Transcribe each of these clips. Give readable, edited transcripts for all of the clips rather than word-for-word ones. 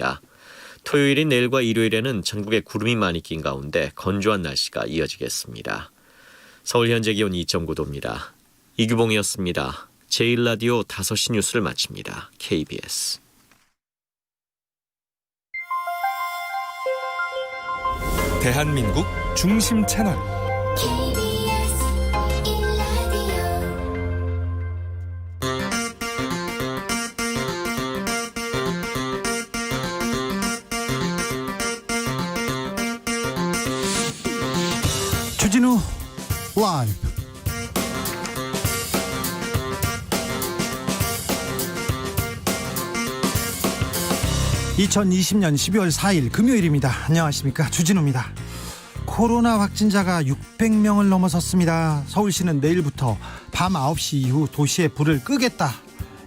있습니다. 토요일인 내일과 일요일에는 전국에 구름이 많이 낀 가운데 건조한 날씨가 이어지겠습니다. 서울 현재 기온 2.9도입니다. 이규봉이었습니다. 제1라디오 5시 뉴스를 마칩니다. KBS. 대한민국 중심 채널 주진우 라이브. (2020년 12월 4일) 금요일입니다. 안녕하십니까, 주진우입니다. 코로나 확진자가 600명을 넘어섰습니다. 서울시는 내일부터 밤 9시 이후 도시의 불을 끄겠다,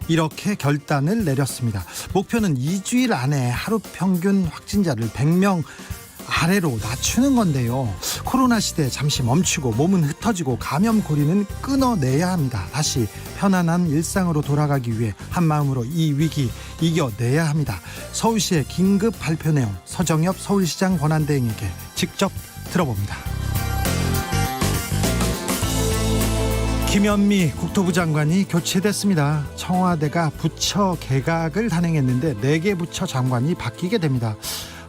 이렇게 결단을 내렸습니다. 목표는 2주일 안에 하루 평균 확진자를 100명 아래로 낮추는 건데요. 코로나 시대 잠시 멈추고 몸은 흩어지고 감염 고리는 끊어내야 합니다. 다시 편안한 일상으로 돌아가기 위해 한마음으로 이 위기 이겨내야 합니다. 서울시의 긴급 발표 내용 서정엽 서울시장 권한대행에게 직접 들어봅니다. 김현미 국토부 장관이 교체됐습니다. 청와대가 부처 개각을 단행했는데 4개 부처 장관이 바뀌게 됩니다.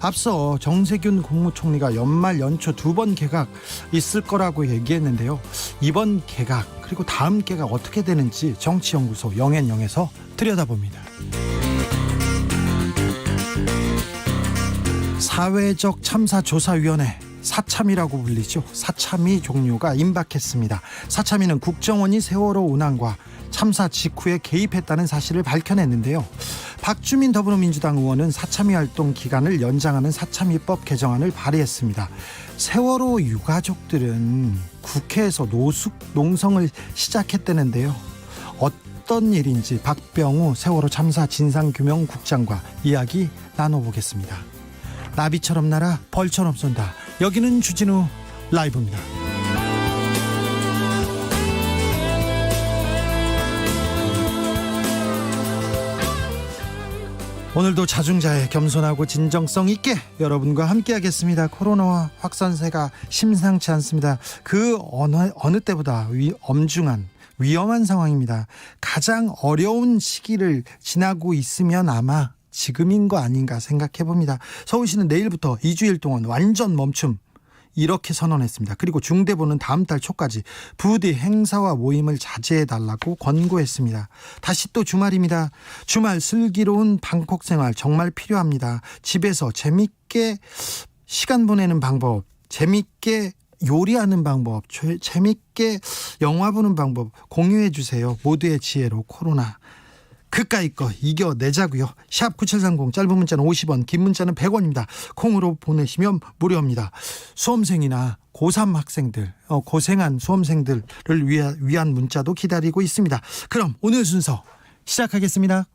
앞서 정세균 국무총리가 연말 연초 2번 개각 있을 거라고 얘기했는데요. 이번 개각 그리고 다음 개각 어떻게 되는지 정치연구소 영앤영에서 들여다봅니다. 사회적 참사조사위원회, 사참위라고 불리죠. 사참위 종료가 임박했습니다. 사참위는 국정원이 세월호 운항과 참사 직후에 개입했다는 사실을 밝혀냈는데요. 박주민 더불어민주당 의원은 사참위 활동 기간을 연장하는 사참위법 개정안을 발의했습니다. 세월호 유가족들은 국회에서 노숙 농성을 시작했다는데요. 어떤 일인지 박병우 세월호 참사 진상규명국장과 이야기 나눠보겠습니다. 나비처럼 날아 벌처럼 쏜다. 여기는 주진우 라이브입니다. 오늘도 자중자애, 겸손하고 진정성 있게 여러분과 함께하겠습니다. 코로나 확산세가 심상치 않습니다. 그 어느 때보다 엄중한 위험한 상황입니다. 가장 어려운 시기를 지나고 있으면 아마 지금인 거 아닌가 생각해 봅니다. 서울시는 내일부터 2주일 동안 완전 멈춤, 이렇게 선언했습니다. 그리고 중대본은 다음 달 초까지 부디 행사와 모임을 자제해달라고 권고했습니다. 다시 또 주말입니다. 주말 슬기로운 방콕 생활 정말 필요합니다. 집에서 재밌게 시간 보내는 방법, 재밌게 요리하는 방법, 재밌게 영화 보는 방법 공유해 주세요. 모두의 지혜로 코로나 그까이 거 이겨내자고요. 샵 9730, 짧은 문자는 50원, 긴 문자는 100원입니다. 콩으로 보내시면 무료입니다. 수험생이나 고3 학생들, 고생한 수험생들을 위한 문자도 기다리고 있습니다. 그럼 오늘 순서 시작하겠습니다.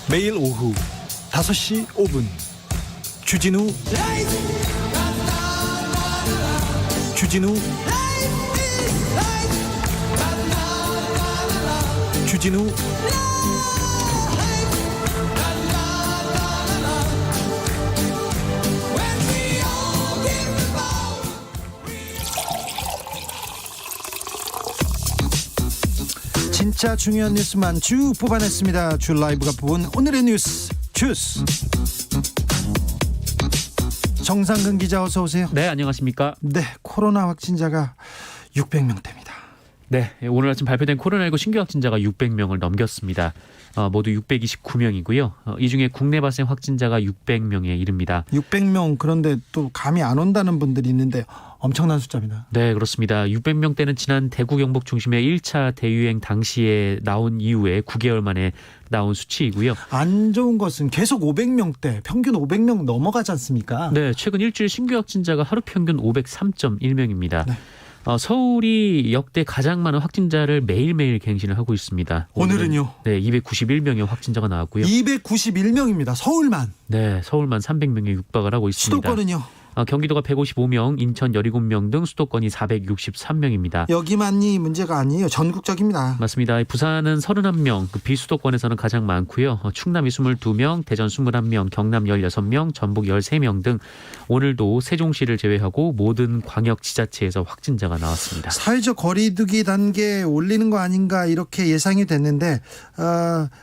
매일 오후 5시 5분 주진우 진짜 중요한 뉴스만 쭉 뽑아냈습니다. 주 라이브가 뽑은 오늘의 뉴스 주스. 정상근 기자, 어서 오세요. 네, 안녕하십니까. 네, 코로나 확진자가 600명대입니다. 네, 오늘 아침 발표된 코로나19 신규 확진자가 600명을 넘겼습니다. 모두 629명이고요. 이 중에 국내 발생 확진자가 600명에 이릅니다. 600명, 그런데 또 감이 안 온다는 분들이 있는데 엄청난 숫자입니다. 네, 그렇습니다. 600명대는 지난 대구 경북 중심의 1차 대유행 당시에 나온 이후에 9개월 만에 나온 수치이고요. 안 좋은 것은 계속 500명대, 평균 500명 넘어가지 않습니까? 네, 최근 일주일 신규 확진자가 하루 평균 503.1명입니다. 네. 서울이 역대 가장 많은 확진자를 매일매일 갱신을 하고 있습니다. 오늘은요? 네, 291명의 확진자가 나왔고요. 291명입니다. 서울만. 네, 서울만 300명에 육박을 하고 있습니다. 수도권은요? 경기도가 155명, 인천 17명 등 수도권이 463명입니다. 여기만이 문제가 아니에요. 전국적입니다. 맞습니다. 부산은 31명, 비수도권에서는 가장 많고요. 충남이 22명, 대전 21명, 경남 16명, 전북 13명 등 오늘도 세종시를 제외하고 모든 광역지자체에서 확진자가 나왔습니다. 사회적 거리두기 단계 올리는 거 아닌가 이렇게 예상이 됐는데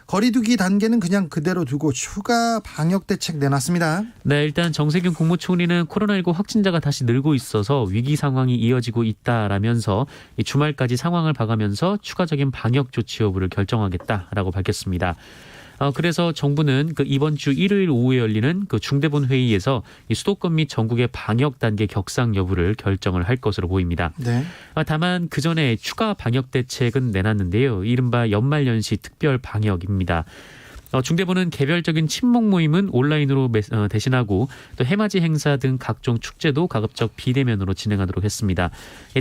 거리두기 단계는 그냥 그대로 두고 추가 방역 대책 내놨습니다. 네, 일단 정세균 국무총리는 코로나19 확진자가 다시 늘고 있어서 위기 상황이 이어지고 있다라면서 이 주말까지 상황을 봐가면서 추가적인 방역 조치 여부를 결정하겠다라고 밝혔습니다. 그래서 정부는 이번 주 일요일 오후에 열리는 중대본 회의에서 이 수도권 및 전국의 방역 단계 격상 여부를 결정을 할 것으로 보입니다. 네. 다만 그 전에 추가 방역 대책은 내놨는데요. 이른바 연말연시 특별 방역입니다. 중대본은 개별적인 친목 모임은 온라인으로 대신하고 또 해맞이 행사 등 각종 축제도 가급적 비대면으로 진행하도록 했습니다.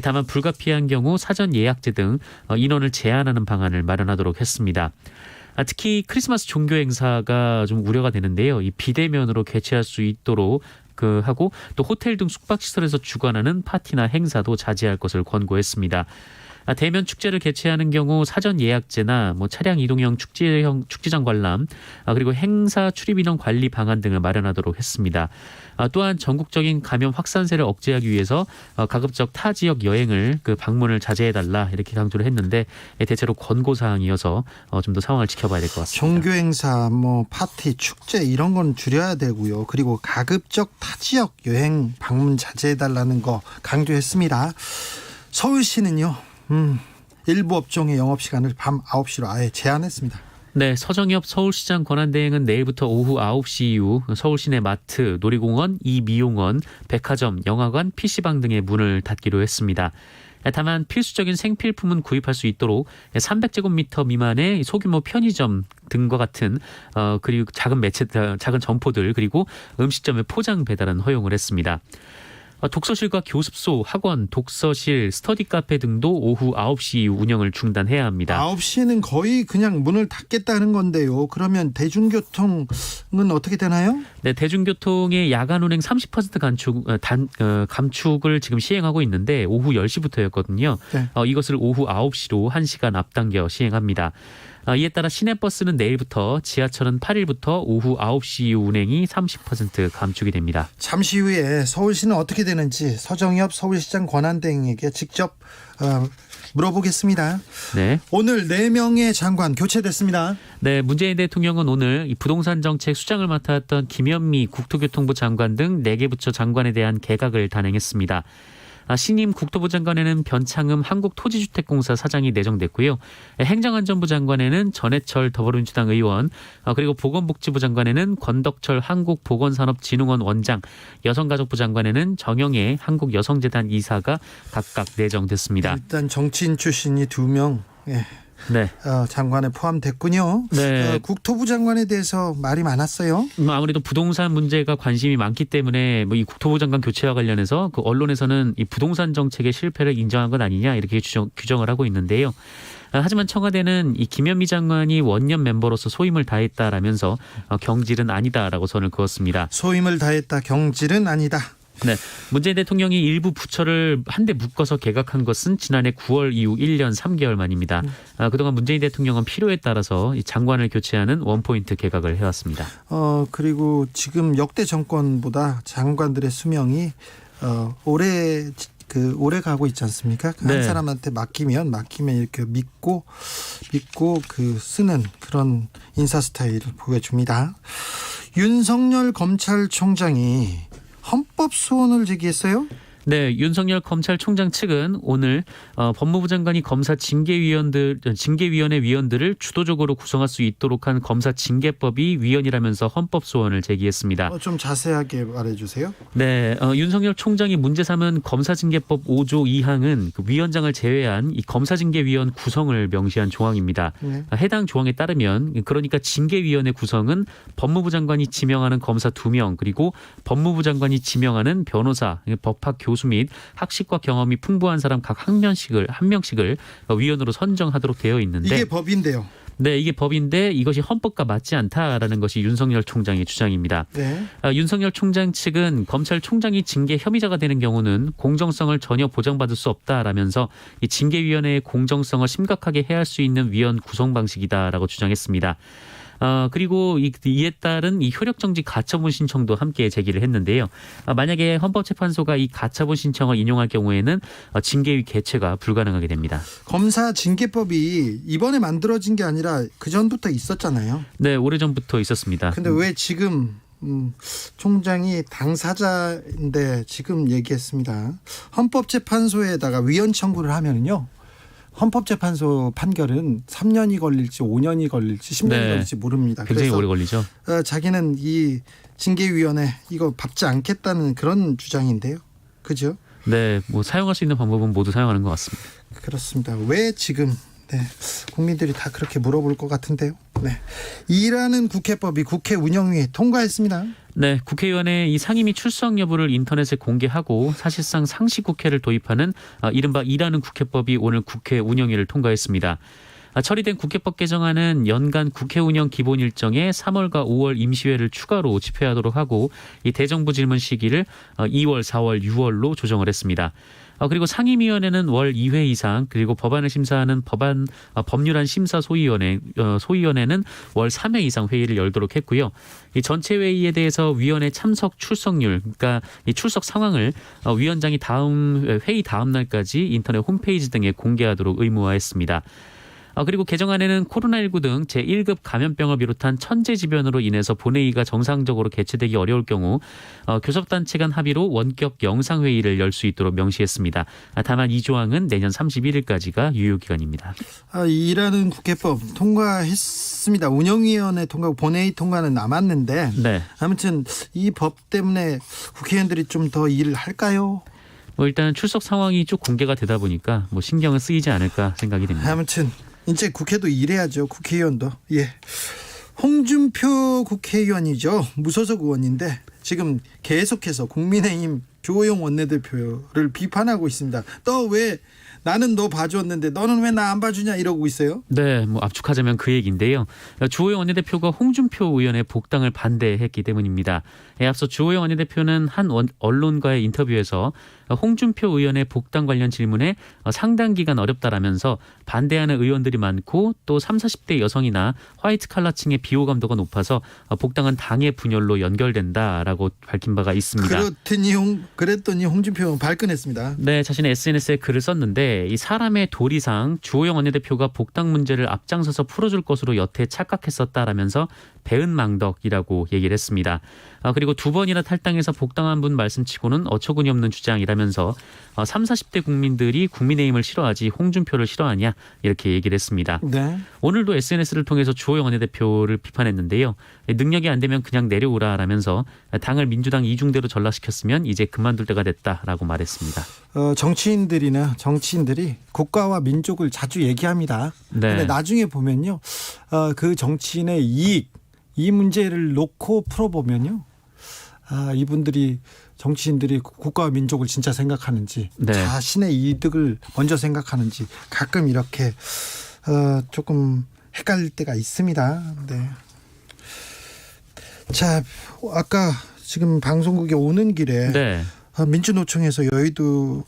다만 불가피한 경우 사전 예약제 등 인원을 제한하는 방안을 마련하도록 했습니다. 특히 크리스마스 종교 행사가 좀 우려가 되는데요. 이 비대면으로 개최할 수 있도록 하고 또 호텔 등 숙박시설에서 주관하는 파티나 행사도 자제할 것을 권고했습니다. 대면 축제를 개최하는 경우 사전 예약제나 차량 이동형 축제장 관람 그리고 행사 출입 인원 관리 방안 등을 마련하도록 했습니다. 또한 전국적인 감염 확산세를 억제하기 위해서 가급적 타 지역 여행을 방문을 자제해달라 이렇게 강조를 했는데 대체로 권고 사항이어서 좀 더 상황을 지켜봐야 될 것 같습니다. 종교 행사, 파티, 축제 이런 건 줄여야 되고요. 그리고 가급적 타 지역 여행 방문 자제해달라는 거 강조했습니다. 서울시는요. 일부 업종의 영업시간을 밤 9시로 아예 제한했습니다. 네, 서정엽 서울시장 권한대행은 내일부터 오후 9시 이후 서울 시내 마트, 놀이공원, 이미용원, 백화점, 영화관, PC방 등의 문을 닫기로 했습니다. 다만 필수적인 생필품은 구입할 수 있도록 300제곱미터 미만의 소규모 편의점 등과 같은 그리고 작은 점포들 그리고 음식점의 포장 배달은 허용을 했습니다. 독서실과 교습소, 학원, 독서실, 스터디 카페 등도 오후 9시 이후 운영을 중단해야 합니다. 9시는 거의 그냥 문을 닫겠다는 건데요. 그러면 대중교통은 어떻게 되나요? 네, 대중교통의 야간 운행 30% 감축을 지금 시행하고 있는데 오후 10시부터였거든요. 네. 이것을 오후 9시로 1시간 앞당겨 시행합니다. 이에 따라 시내버스는 내일부터, 지하철은 8일부터 오후 9시 이후 운행이 30% 감축이 됩니다. 잠시 후에 서울시는 어떻게 되는지 서정엽 서울시장 권한대행에게 직접 물어보겠습니다. 네. 오늘 4명의 장관 교체됐습니다. 네, 문재인 대통령은 오늘 이 부동산 정책 수장을 맡았던 김현미 국토교통부 장관 등 4개 부처 장관에 대한 개각을 단행했습니다. 신임 국토부 장관에는 변창흠 한국토지주택공사 사장이 내정됐고요. 행정안전부 장관에는 전해철 더불어민주당 의원, 그리고 보건복지부 장관에는 권덕철 한국보건산업진흥원 원장, 여성가족부 장관에는 정영애 한국여성재단 이사가 각각 내정됐습니다. 일단 정치인 출신이 2명 네. 장관에 포함됐군요. 네. 국토부 장관에 대해서 말이 많았어요. 아무래도 부동산 문제가 관심이 많기 때문에 이 국토부 장관 교체와 관련해서 언론에서는 이 부동산 정책의 실패를 인정한 것 아니냐 이렇게 규정을 하고 있는데요. 하지만 청와대는 이 김현미 장관이 원년 멤버로서 소임을 다했다라면서 경질은 아니다라고 선을 그었습니다. 소임을 다했다, 경질은 아니다. 네, 문재인 대통령이 일부 부처를 한데 묶어서 개각한 것은 지난해 9월 이후 1년 3개월 만입니다. 그동안 문재인 대통령은 필요에 따라서 이 장관을 교체하는 원포인트 개각을 해왔습니다. 그리고 지금 역대 정권보다 장관들의 수명이 오래 가고 있지 않습니까? 네. 한 사람한테 맡기면 이렇게 믿고 쓰는 그런 인사 스타일을 보여줍니다. 윤석열 검찰총장이 헌법 소원을 제기했어요? 네, 윤석열 검찰총장 측은 오늘 법무부 장관이 검사 징계위원회 위원들을 주도적으로 구성할 수 있도록 한 검사 징계법이 위헌이라면서 헌법 소원을 제기했습니다. 좀 자세하게 말해주세요. 네, 윤석열 총장이 문제 삼은 검사징계법 5조 2항은 그 위원장을 제외한 이 검사징계위원 구성을 명시한 조항입니다. 네. 해당 조항에 따르면 그러니까 징계위원회 구성은 법무부 장관이 지명하는 검사 2명 그리고 법무부 장관이 지명하는 변호사, 법학 교수 및 학식과 경험이 풍부한 사람 각 한 명씩을 위원으로 선정하도록 되어 있는데 이게 법인데요. 네, 이게 법인데 이것이 헌법과 맞지 않다라는 것이 윤석열 총장의 주장입니다. 네. 윤석열 총장 측은 검찰총장이 징계 혐의자가 되는 경우는 공정성을 전혀 보장받을 수 없다라면서 이 징계위원회의 공정성을 심각하게 해할 수 있는 위원 구성 방식이다라고 주장했습니다. 그리고 이에 따른 이 효력정지 가처분 신청도 함께 제기를 했는데요. 만약에 헌법재판소가 이 가처분 신청을 인용할 경우에는 징계위 개최가 불가능하게 됩니다. 검사 징계법이 이번에 만들어진 게 아니라 그 전부터 있었잖아요. 네, 오래전부터 있었습니다. 근데 왜 지금 총장이 당사자인데 지금 얘기했습니다. 헌법재판소에다가 위헌 청구를 하면은요. 헌법재판소 판결은 3년이 걸릴지 5년이 걸릴지 10년이 네. 걸릴지 모릅니다. 굉장히 그래서 오래 걸리죠. 자기는 이 징계위원회 이거 밟지 않겠다는 그런 주장인데요. 그죠? 네, 뭐 사용할 수 있는 방법은 모두 사용하는 것 같습니다. 그렇습니다. 왜 지금 국민들이 다 그렇게 물어볼 것 같은데요. 네, 일하는 국회법이 국회 운영위에 통과했습니다. 네, 국회의원의 이 상임위 출석 여부를 인터넷에 공개하고 사실상 상시 국회를 도입하는 이른바 일하는 국회법이 오늘 국회 운영위를 통과했습니다. 처리된 국회법 개정안은 연간 국회 운영 기본 일정에 3월과 5월 임시회를 추가로 집회하도록 하고 이 대정부 질문 시기를 2월, 4월, 6월로 조정을 했습니다. 그리고 상임위원회는 월 2회 이상, 그리고 법안을 심사하는 법률안 심사 소위원회는 월 3회 이상 회의를 열도록 했고요. 이 전체 회의에 대해서 위원회 참석 출석률, 그러니까 이 출석 상황을 위원장이 회의 다음 날까지 인터넷 홈페이지 등에 공개하도록 의무화했습니다. 그리고 개정안에는 코로나19 등 제1급 감염병을 비롯한 천재지변으로 인해서 본회의가 정상적으로 개최되기 어려울 경우 교섭단체 간 합의로 원격 영상회의를 열 수 있도록 명시했습니다. 다만 이 조항은 내년 31일까지가 유효기간입니다. 일하는 국회법 통과했습니다. 운영위원회 통과하고 본회의 통과는 남았는데 네. 아무튼 이 법 때문에 국회의원들이 좀 더 일을 할까요? 일단 출석 상황이 쭉 공개가 되다 보니까 신경은 쓰이지 않을까 생각이 됩니다. 아무튼 이제 국회도 일해야죠. 국회의원도. 예. 홍준표 국회의원이죠. 무소속 의원인데 지금 계속해서 국민의힘 주호영 원내대표를 비판하고 있습니다. 너 왜 나는 너 봐줬는데 너는 왜 나 안 봐주냐 이러고 있어요. 네, 압축하자면 그 얘기인데요. 주호영 원내대표가 홍준표 의원의 복당을 반대했기 때문입니다. 앞서 주호영 원내대표는 한 언론과의 인터뷰에서 홍준표 의원의 복당 관련 질문에 상당 기간 어렵다라면서 반대하는 의원들이 많고 또 30, 40대 여성이나 화이트 칼라층의 비호감도가 높아서 복당은 당의 분열로 연결된다라고 밝힌 바가 있습니다. 그랬더니 홍준표 의원 발끈했습니다. 네, 자신의 SNS에 글을 썼는데 이 사람의 도리상 주호영 원내대표가 복당 문제를 앞장서서 풀어줄 것으로 여태 착각했었다라면서 배은망덕이라고 얘기를 했습니다. 그리고 두 번이나 탈당해서 복당한 분 말씀치고는 어처구니 없는 주장이라면서 30, 40대 국민들이 국민의힘을 싫어하지 홍준표를 싫어하냐 이렇게 얘기를 했습니다. 네. 오늘도 SNS를 통해서 주호영 원내대표를 비판했는데요. 능력이 안 되면 그냥 내려오라라면서 당을 민주당 이중대로 전락시켰으면 이제 그만둘 때가 됐다라고 말했습니다. 정치인들이 국가와 민족을 자주 얘기합니다. 네. 근데 나중에 보면요. 그 정치인의 이 문제를 놓고 풀어보면요. 정치인들이 국가와 민족을 진짜 생각하는지 네. 자신의 이득을 먼저 생각하는지 가끔 이렇게 조금 헷갈릴 때가 있습니다. 네. 자, 아까 지금 방송국에 오는 길에 네. 민주노총에서 여의도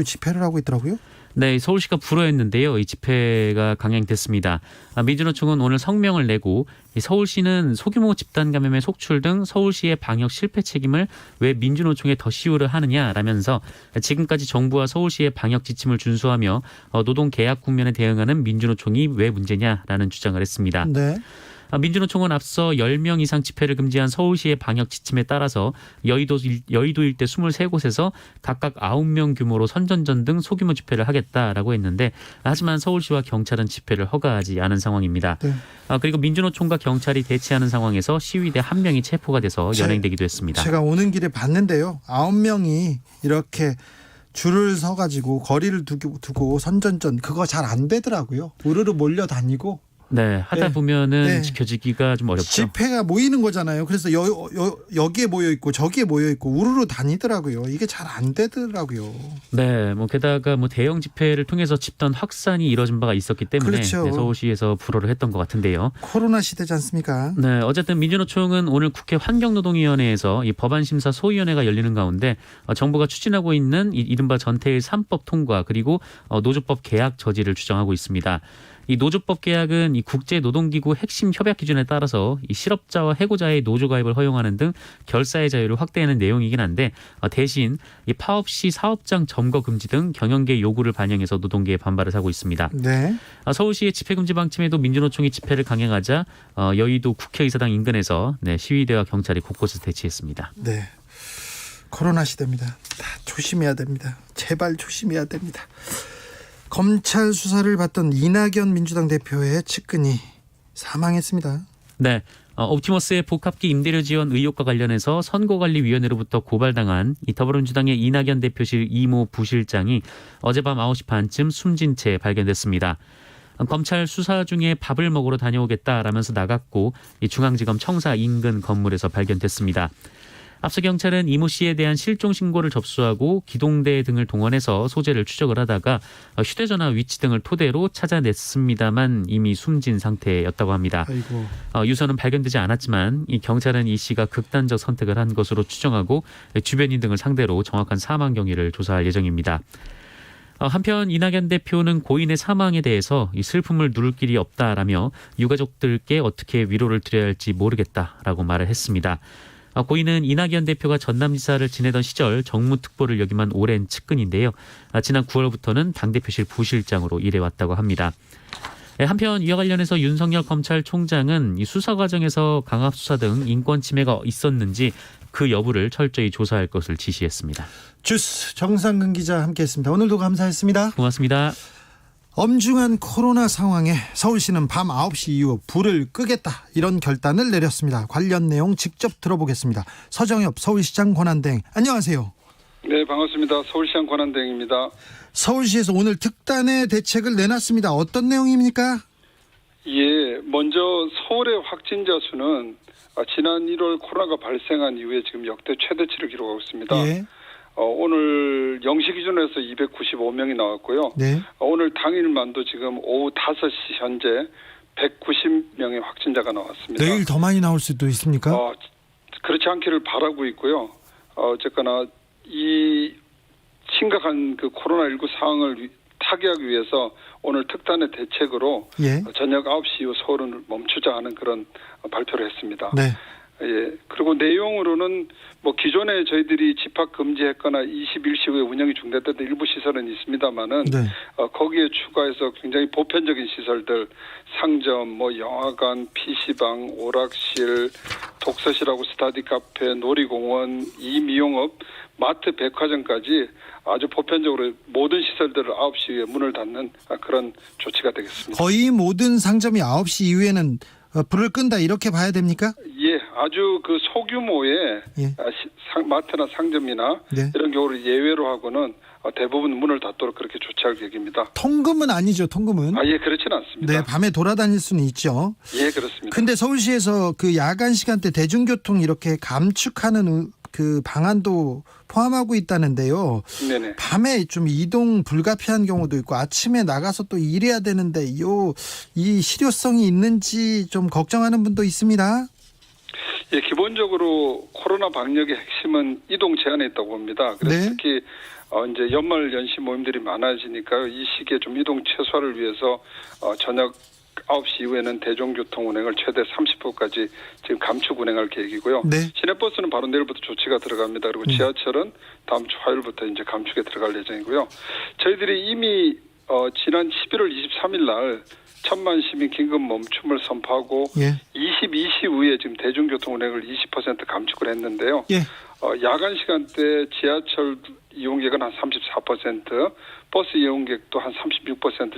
집회를 하고 있더라고요. 네, 서울시가 불허했는데요. 이 집회가 강행됐습니다. 민주노총은 오늘 성명을 내고 서울시는 소규모 집단 감염의 속출 등 서울시의 방역 실패 책임을 왜 민주노총에 더 씌우려 하느냐라면서 지금까지 정부와 서울시의 방역 지침을 준수하며 노동 계약 국면에 대응하는 민주노총이 왜 문제냐라는 주장을 했습니다. 네. 민주노총은 앞서 10명 이상 집회를 금지한 서울시의 방역 지침에 따라서 여의도 일대 23곳에서 각각 9명 규모로 선전전 등 소규모 집회를 하겠다라고 했는데 하지만 서울시와 경찰은 집회를 허가하지 않은 상황입니다. 네. 그리고 민주노총과 경찰이 대치하는 상황에서 시위대 1명이 체포가 돼서 연행되기도 했습니다. 제가 오는 길에 봤는데요. 9명이 이렇게 줄을 서가지고 거리를 두고 선전전 그거 잘 안 되더라고요. 우르르 몰려다니고 네, 하다 네. 보면은 네. 지켜지기가 좀 어렵죠. 집회가 모이는 거잖아요. 그래서 여기에 모여 있고 저기에 모여 있고 우르르 다니더라고요. 이게 잘 안 되더라고요. 네, 뭐 게다가 뭐 대형 집회를 통해서 집단 확산이 이뤄진 바가 있었기 때문에 그렇죠. 네, 서울시에서 불허를 했던 것 같은데요. 코로나 시대지 않습니까? 네, 어쨌든 민주노총은 오늘 국회 환경노동위원회에서 이 법안심사 소위원회가 열리는 가운데 정부가 추진하고 있는 이른바 전태일 3법 통과 그리고 노조법 계약 저지를 주장하고 있습니다. 이 노조법 계약은 이 국제노동기구 핵심 협약 기준에 따라서 이 실업자와 해고자의 노조 가입을 허용하는 등 결사의 자유를 확대하는 내용이긴 한데 대신 이 파업 시 사업장 점거 금지 등 경영계 요구를 반영해서 노동계에 반발을 하고 있습니다. 네. 서울시의 집회금지 방침에도 민주노총이 집회를 강행하자 여의도 국회의사당 인근에서 시위대와 경찰이 곳곳에서 대치했습니다. 네. 코로나 시대입니다. 다 조심해야 됩니다. 제발 조심해야 됩니다. 검찰 수사를 받던 이낙연 민주당 대표의 측근이 사망했습니다. 네. 옵티머스의 복합기 임대료 지원 의혹과 관련해서 선거관리위원회로부터 고발당한 이 더불어민주당의 이낙연 대표실 이모 부실장이 어젯밤 9시 반쯤 숨진 채 발견됐습니다. 검찰 수사 중에 밥을 먹으러 다녀오겠다라면서 나갔고 이 중앙지검 청사 인근 건물에서 발견됐습니다. 앞서 경찰은 이모 씨에 대한 실종 신고를 접수하고 기동대 등을 동원해서 소재를 추적을 하다가 휴대전화 위치 등을 토대로 찾아냈습니다만 이미 숨진 상태였다고 합니다. 아이고. 유서는 발견되지 않았지만 이 경찰은 이 씨가 극단적 선택을 한 것으로 추정하고 주변인 등을 상대로 정확한 사망 경위를 조사할 예정입니다. 한편 이낙연 대표는 고인의 사망에 대해서 이 슬픔을 누를 길이 없다라며 유가족들께 어떻게 위로를 드려야 할지 모르겠다라고 말을 했습니다. 고인은 이낙연 대표가 전남지사를 지내던 시절 정무특보를 역임한 오랜 측근인데요. 지난 9월부터는 당대표실 부실장으로 일해왔다고 합니다. 한편 이와 관련해서 윤석열 검찰총장은 이 수사 과정에서 강압수사 등 인권 침해가 있었는지 그 여부를 철저히 조사할 것을 지시했습니다. 주스 정상근 기자 함께했습니다. 오늘도 감사했습니다. 고맙습니다. 엄중한 코로나 상황에 서울시는 밤 9시 이후 불을 끄겠다 이런 결단을 내렸습니다. 관련 내용 직접 들어보겠습니다. 서정엽 서울시장 권한대행 안녕하세요. 네, 반갑습니다. 서울시장 권한대행입니다. 서울시에서 오늘 특단의 대책을 내놨습니다. 어떤 내용입니까? 예, 먼저 서울의 확진자 수는 지난 1월 코로나가 발생한 이후에 지금 역대 최대치를 기록하고 있습니다. 예. 오늘 0시 기준으로 해서 295명이 나왔고요. 네. 오늘 당일만도 지금 오후 5시 현재 190명의 확진자가 나왔습니다. 내일 더 많이 나올 수도 있습니까? 그렇지 않기를 바라고 있고요. 어쨌거나 이 심각한 그 코로나19 상황을 타개하기 위해서 오늘 특단의 대책으로 예. 저녁 9시 이후 서울은 멈추자 하는 그런 발표를 했습니다. 네. 예. 그리고 내용으로는 뭐 기존에 저희들이 집합 금지했거나 21시 후에 운영이 중단됐던 일부 시설은 있습니다만은 네. 거기에 추가해서 굉장히 보편적인 시설들 상점, 뭐 영화관, PC방, 오락실, 독서실하고 스터디 카페, 놀이공원, 이미용업, 마트, 백화점까지 아주 보편적으로 모든 시설들을 9시 이후에 문을 닫는 그런 조치가 되겠습니다. 거의 모든 상점이 9시 이후에는 불을 끈다 이렇게 봐야 됩니까? 예, 아주 그 소규모의 예. 마트나 상점이나 네. 이런 경우를 예외로 하고는 대부분 문을 닫도록 그렇게 조치할 계획입니다. 통금은 아니죠, 통금은. 예, 그렇지는 않습니다. 네, 밤에 돌아다닐 수는 있죠. 예, 그렇습니다. 근데 서울시에서 그 야간 시간대 대중교통 이렇게 감축하는 그 방안도 포함하고 있다는데요. 네네. 밤에 좀 이동 불가피한 경우도 있고 아침에 나가서 또 일해야 되는데 이 실효성이 있는지 좀 걱정하는 분도 있습니다. 예, 기본적으로 코로나 방역의 핵심은 이동 제한에 있다고 봅니다. 그래서 네. 특히 이제 연말 연시 모임들이 많아지니까 이 시기에 좀 이동 최소화를 위해서 저녁 9시 이후에는 대중교통 운행을 최대 30%까지 지금 감축 운행할 계획이고요. 네. 시내버스는 바로 내일부터 조치가 들어갑니다. 그리고 지하철은 다음 주 화요일부터 이제 감축에 들어갈 예정이고요. 저희들이 이미 지난 11월 23일 날 1,000만 시민 긴급 멈춤을 선포하고 예. 22시 후에 지금 대중교통 운행을 20% 감축을 했는데요. 예. 야간 시간대 지하철 이용객은 한 34%, 버스 이용객도 한 36%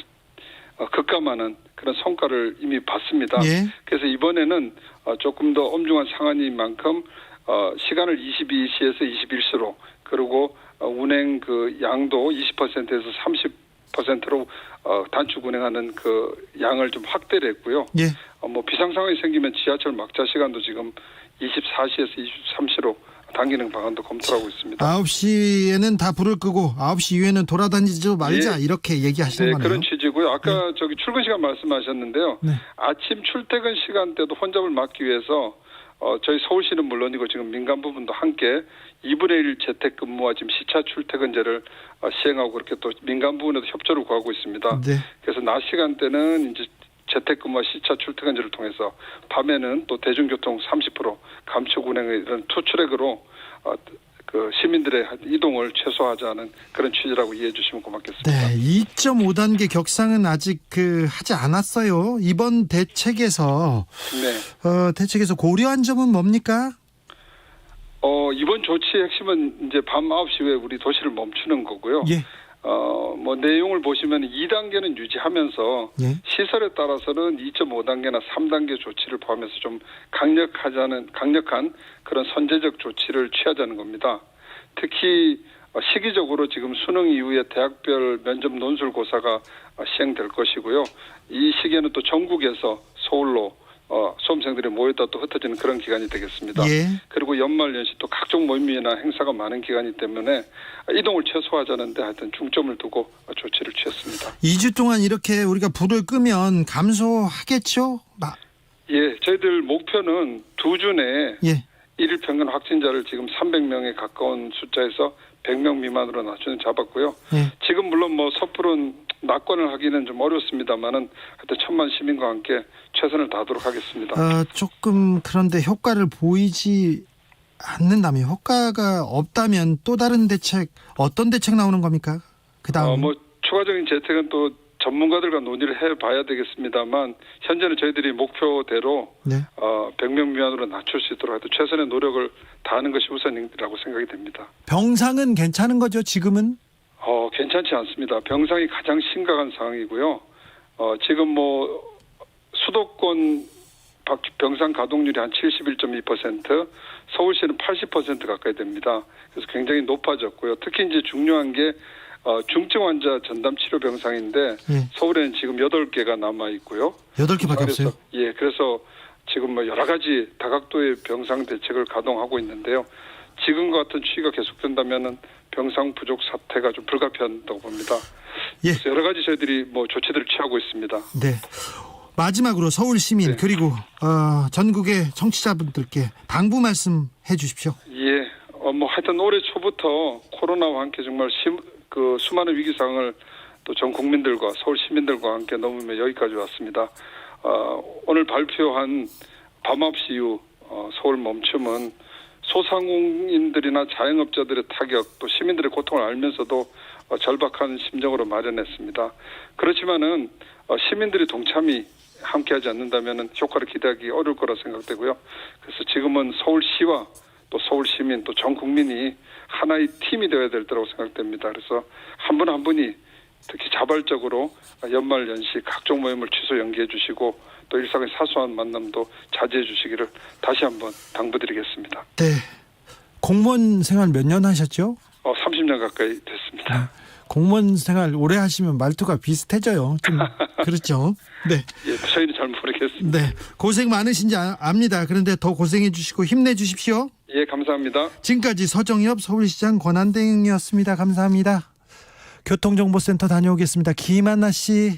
급감하는 그런 성과를 이미 봤습니다. 예. 그래서 이번에는 조금 더 엄중한 상황인 만큼 시간을 22시에서 21시로 그리고 운행 그 양도 20%에서 50%로 단축 운행하는 그 양을 좀 확대를 했고요. 예. 뭐 비상 상황이 생기면 지하철 막차 시간도 지금 24시에서 23시로 당기는 방안도 검토하고 있습니다. 9시에는 다 불을 끄고 9시 이후에는 돌아다니지 말자 이렇게 얘기하시는 네, 거네요. 그런 취지고요. 아까 저기 출근 시간 말씀하셨는데요. 네. 아침 출퇴근 시간대도 혼잡을 막기 위해서 저희 서울시는 물론이고 지금 민간 부분도 함께 2분의 1 재택근무와 지금 시차 출퇴근제를 시행하고 그렇게 또 민간 부분에도 협조를 구하고 있습니다. 네. 그래서 낮 시간대는 이제 재택근무와 시차 출퇴근제를 통해서 밤에는 또 대중교통 30% 감축 운행의 이런 투트랙으로 그 시민들의 이동을 최소화하자는 그런 취지라고 이해해 주시면 고맙겠습니다. 네, 2.5단계 격상은 아직 하지 않았어요. 이번 대책에서 대책에서 고려한 점은 뭡니까? 이번 조치의 핵심은 이제 밤 9시 후에 우리 도시를 멈추는 거고요. 예. 뭐 내용을 보시면 2단계는 유지하면서 예. 시설에 따라서는 2.5단계나 3단계 조치를 포함해서 좀 강력한 그런 선제적 조치를 취하자는 겁니다. 특히 시기적으로 지금 수능 이후에 대학별 면접 논술고사가 시행될 것이고요. 이 시기에는 또 전국에서 서울로 수험생들이 모였다 또 흩어지는 그런 기간이 되겠습니다. 예. 그리고 연말 연시 또 각종 모임이나 행사가 많은 기간이기 때문에 이동을 최소화하자는 데 하여튼 중점을 두고 조치를 취했습니다. 2주 동안 이렇게 우리가 불을 끄면 감소하겠죠? 예, 저희들 목표는 2주 내에 예. 일일 평균 확진자를 지금 300명에 가까운 숫자에서 100명 미만으로 낮추는 잡았고요. 예. 지금 물론 뭐 섣부른 낙관을 하기는 좀 어렵습니다만은 하여튼 1,000만 시민과 함께 최선을 다하도록 하겠습니다. 조금 그런데 효과를 보이지 않는다면, 효과가 없다면 또 다른 대책, 어떤 대책 나오는 겁니까? 그다음 뭐 추가적인 대책은 또 전문가들과 논의를 해봐야 되겠습니다만 현재는 저희들이 목표대로 네. 100명 미만으로 낮출 수 있도록 하여튼 최선의 노력을 다하는 것이 우선이라고 생각이 됩니다. 병상은 괜찮은 거죠, 지금은? 괜찮지 않습니다. 병상이 가장 심각한 상황이고요. 지금 뭐 수도권 병상 가동률이 한 71.2%, 서울시는 80% 가까이 됩니다. 그래서 굉장히 높아졌고요. 특히 이제 중요한 게 중증 환자 전담 치료 병상인데 서울에는 지금 8개가 남아 있고요. 8개밖에 없어요? 예, 그래서 지금 뭐 여러 가지 다각도의 병상 대책을 가동하고 있는데요. 지금과 같은 추이가 계속된다면은 병상 부족 사태가 좀 불가피하다고 봅니다. 예. 그래서 여러 가지 저희들이 뭐 조치들을 취하고 있습니다. 네. 마지막으로 서울 시민 그리고 전국의 청취자분들께 당부 말씀해 주십시오. 예. 뭐 하여튼 올해 초부터 코로나와 함께 정말 수많은 위기 상황을 또 전 국민들과 서울 시민들과 함께 넘으며 여기까지 왔습니다. 오늘 발표한 밤 9시 이후 서울 멈춤은 소상공인들이나 자영업자들의 타격 또 시민들의 고통을 알면서도 절박한 심정으로 마련했습니다. 그렇지만은 시민들이 동참이 함께하지 않는다면 효과를 기대하기 어려울 거라 생각되고요. 그래서 지금은 서울시와 또 서울시민 또 전 국민이 하나의 팀이 되어야 될 거라고 생각됩니다. 그래서 한 분 한 분이 특히 자발적으로 연말 연시 각종 모임을 취소 연기해 주시고 또 일상의 사소한 만남도 자제해 주시기를 다시 한번 당부드리겠습니다. 네. 공무원 생활 몇 년 하셨죠? 30년 가까이 됐습니다. 공무원 생활 오래 하시면 말투가 비슷해져요. 좀 그렇죠. 네. 예, 저희는 잘 모르겠습니다. 네. 고생 많으신지 압니다. 그런데 더 고생해 주시고 힘내 주십시오. 예, 감사합니다. 지금까지 서정엽 서울시장 권한대행이었습니다. 감사합니다. 교통정보센터 다녀오겠습니다. 김한나 씨.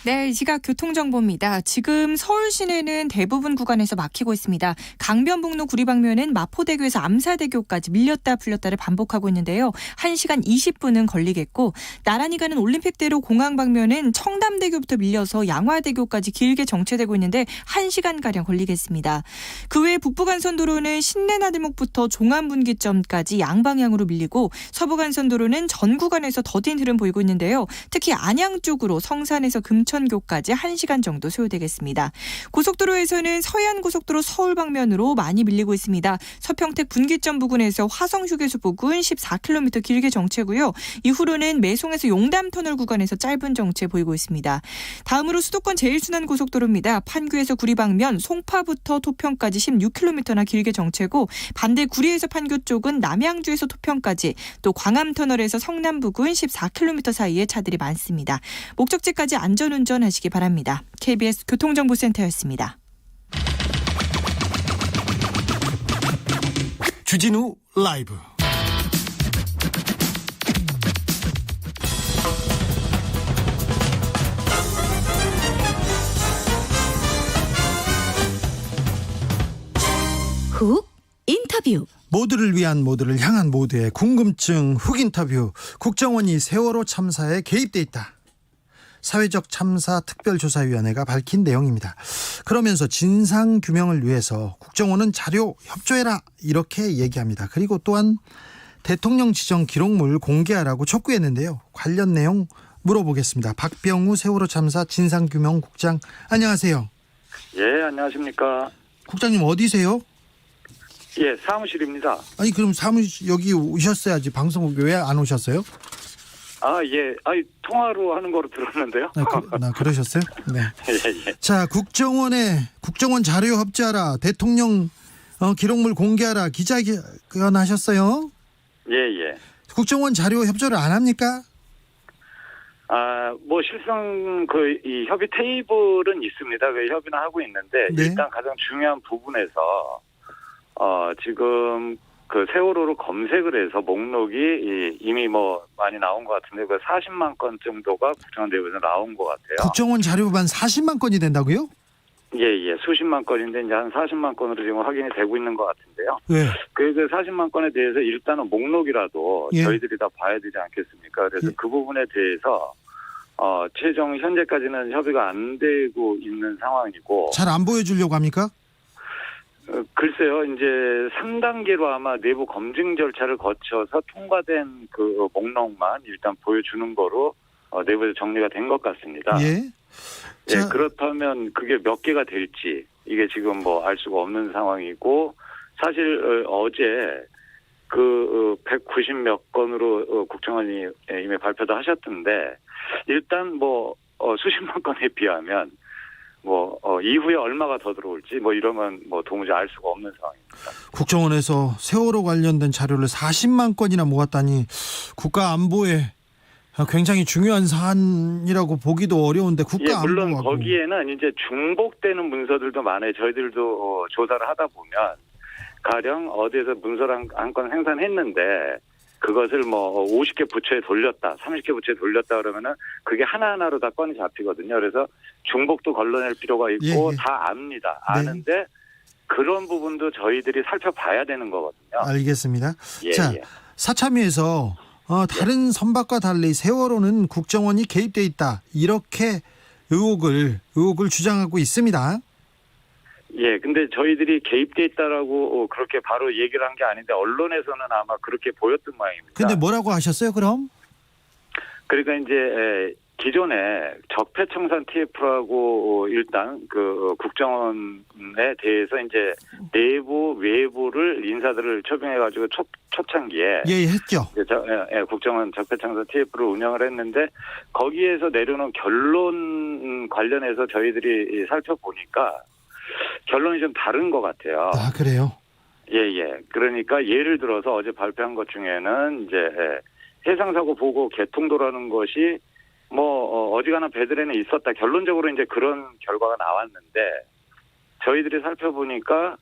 네, 이 시각 교통정보입니다. 지금 서울 시내는 대부분 구간에서 막히고 있습니다. 강변북로 구리 방면은 마포대교에서 암사대교까지 밀렸다 풀렸다를 반복하고 있는데요. 1시간 20분은 걸리겠고 나란히 가는 올림픽대로 공항 방면은 청담대교부터 밀려서 양화대교까지 길게 정체되고 있는데 1시간가량 걸리겠습니다. 그 외에 북부간선도로는 신내나들목부터 종암분기점까지 양방향으로 밀리고 서부간선도로는 전 구간에서 더딘 흐름 보이고 있는데요. 특히 안양 쪽으로 성산에서 금천 인천교까지 1시간 정도 소요되겠습니다. 고속도로에서는 서해안고속도로 서울 방면으로 많이 밀리고 있습니다. 서평택 분기점 부근에서 화성휴게소 부근 14km 길게 정체고요. 이후로는 매송에서 용담터널 구간에서 짧은 정체 보이고 있습니다. 다음으로 수도권 제일순환고속도로입니다. 판교에서 구리 방면 송파부터 토평까지 16km나 길게 정체고 반대 구리에서 판교 쪽은 남양주에서 토평까지 또 광암터널에서 성남 부근 14km 사이에 차들이 많습니다. 목적지까지 안전운전 하시기 바랍니다. KBS 교통정보센터였습니다. 주진우 라이브. 훅 인터뷰. 모두를 위한 모두를 향한 모두의 궁금증 훅 인터뷰. 국정원이 세월호 참사에 개입돼 있다. 사회적 참사 특별조사위원회가 밝힌 내용입니다. 그러면서 진상규명을 위해서 국정원은 자료 협조해라 이렇게 얘기합니다. 그리고 또한 대통령 지정 기록물 공개하라고 촉구했는데요. 관련 내용 물어보겠습니다. 박병우 세월호 참사 진상규명국장, 안녕하세요. 예, 안녕하십니까. 국장님 어디세요? 예, 사무실입니다. 아니 그럼 사무실 여기 오셨어야지. 방송국 왜 안 오셨어요? 아, 예. 아니, 통화로 하는 거로 들었는데요. 그러셨어요? 네. 예, 예. 자, 국정원 자료 협조하라, 대통령 기록물 공개하라 기자회견 하셨어요? 예, 예. 국정원 자료 협조를 안 합니까? 아, 뭐 실상 이 협의 테이블은 있습니다. 그 협의는 하고 있는데 네. 일단 가장 중요한 부분에서 지금 그 세월호로 검색을 해서 목록이 이미 뭐 많이 나온 것 같은데 그 40만 건 정도가 국정원 내부에서 나온 것 같아요. 국정원 자료만 40만 건이 된다고요? 예, 예. 수십만 건인데 이제 한 40만 건으로 지금 확인이 되고 있는 것 같은데요. 네. 그 40만 건에 대해서 일단은 목록이라도 예. 저희들이 다 봐야 되지 않겠습니까? 그래서 예. 그 부분에 대해서 최종 현재까지는 협의가 안 되고 있는 상황이고. 잘 안 보여주려고 합니까? 글쎄요, 이제 3단계로 아마 내부 검증 절차를 거쳐서 통과된 그 목록만 일단 보여주는 거로 내부에서 정리가 된 것 같습니다. 예. 예, 자, 그렇다면 그게 몇 개가 될지 이게 지금 뭐 알 수가 없는 상황이고 사실 어제 그 190몇 건으로 국정원이 이미 발표도 하셨던데 일단 뭐 수십만 건에 비하면 뭐 이후에 얼마가 더 들어올지 뭐 이런 건 뭐 도무지 알 수가 없는 상황입니다. 국정원에서 세월호 관련된 자료를 40만 건이나 모았다니 국가 안보에 굉장히 중요한 사안이라고 보기도 어려운데 국가 예, 물론 안보하고. 거기에는 이제 중복되는 문서들도 많아요. 저희들도 조사를 하다 보면 가령 어디에서 문서를 한 건 생산했는데 그것을 뭐 50개 부처에 돌렸다, 30개 부처에 돌렸다 그러면은 그게 하나하나로 다 건이 잡히거든요. 그래서 중복도 걸러낼 필요가 있고 예, 예. 다 압니다. 네. 아는데 그런 부분도 저희들이 살펴봐야 되는 거거든요. 알겠습니다. 예, 자, 예. 사참위에서 다른 선박과 달리 세월호는 국정원이 개입돼 있다 이렇게 의혹을 주장하고 있습니다. 예, 근데 저희들이 개입돼 있다라고 그렇게 바로 얘기를 한 게 아닌데 언론에서는 아마 그렇게 보였던 모양입니다. 근데 뭐라고 하셨어요, 그럼? 그러니까 이제 기존에 적폐청산 TF라고 일단 그 국정원에 대해서 이제 내부 외부를 인사들을 초빙해가지고 초창기에 예, 했죠. 국정원 적폐청산 TF를 운영을 했는데 거기에서 내려놓은 결론 관련해서 저희들이 살펴보니까 결론이 좀 다른 것 같아요. 아, 그래요? 예. 그러니까 예를 들어서 어제 발표한 것 중에는 이제 해상사고 보고 개통도라는 것이 뭐 어지간한 배들에는 있었다. 결론적으로 이제 그런 결과가 나왔는데 저희들이 살펴보니까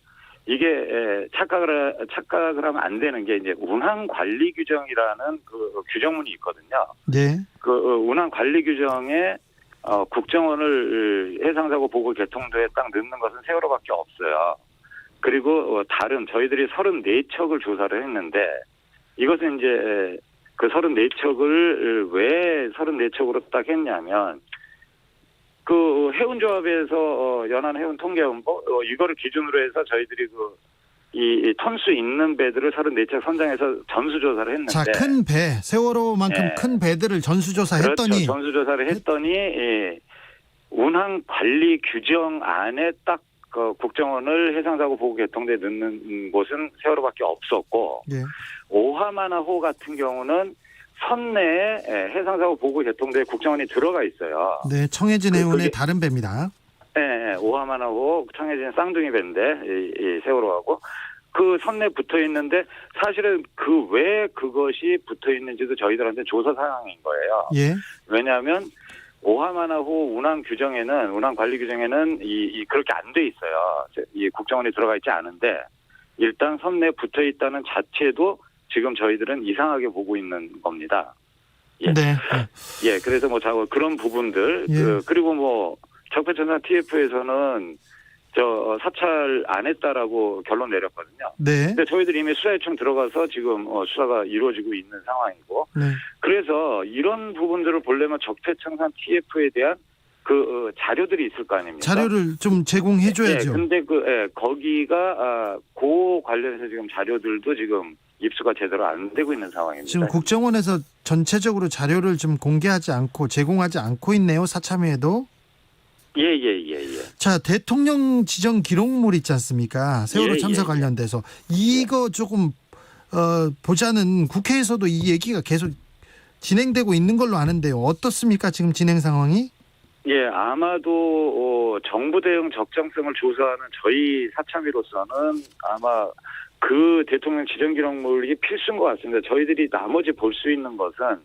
이게 착각을 하면 안 되는 게 이제 운항 관리 규정이라는 그 규정문이 있거든요. 네. 그 운항 관리 규정에 국정원을 해상사고 보고 개통도에 딱 넣는 것은 세월호밖에 없어요. 그리고 다른 저희들이 34척을 조사를 했는데 이것은 이제 그 34척을 왜 34척으로 딱 했냐면 그 해운조합에서 연안해운통계본부 이거를 기준으로 해서 저희들이 이 톤수 있는 배들을 34척 선정해서 전수조사를 했는데 자, 큰 배, 세월호만큼 네. 큰 배들을 전수조사했더니 그렇죠. 전수조사를 했더니 운항 관리 규정 안에 딱 국정원을 해상사고 보고 개통대에 넣는 곳은 세월호밖에 없었고 예. 오하마나호 같은 경우는 선내에 해상사고 보고 개통대에 국정원이 들어가 있어요. 네, 청해진 해운의 그게- 다른 배입니다. 네, 오하마나호 청해진 쌍둥이 배인데 이 세월호하고 그 선내 붙어 있는데 사실은 그 왜 그것이 붙어 있는지도 저희들한테 조사 사항인 거예요. 예. 왜냐하면 오하마나호 운항 규정에는 운항 관리 규정에는 이 그렇게 안 돼 있어요. 이 국정원이 들어가 있지 않은데 일단 선내 붙어 있다는 자체도 지금 저희들은 이상하게 보고 있는 겁니다. 예. 네. 예, 그래서 뭐 그런 부분들 예. 그리고 뭐 적폐청산 TF에서는 사찰 안 했다라고 결론 내렸거든요. 네. 근데 저희들이 이미 수사 요청 들어가서 지금 수사가 이루어지고 있는 상황이고 네. 그래서 이런 부분들을 보려면 적폐청산 TF에 대한 그 자료들이 있을 거 아닙니까? 자료를 좀 제공해 줘야죠. 근데 거기가 그 관련해서 지금 자료들도 지금 입수가 제대로 안 되고 있는 상황입니다. 지금 국정원에서 전체적으로 자료를 좀 공개하지 않고 제공하지 않고 있네요. 사참위에도. 예. 자, 대통령 지정 기록물 있지 않습니까? 세월호 예, 참사 예. 관련돼서 이거 조금 보자는 국회에서도 이 얘기가 계속 진행되고 있는 걸로 아는데요. 어떻습니까? 지금 진행 상황이? 예, 아마도 정부 대응 적정성을 조사하는 저희 사참위로서는 아마 그 대통령 지정 기록물이 필수인 것 같습니다. 저희들이 나머지 볼 수 있는 것은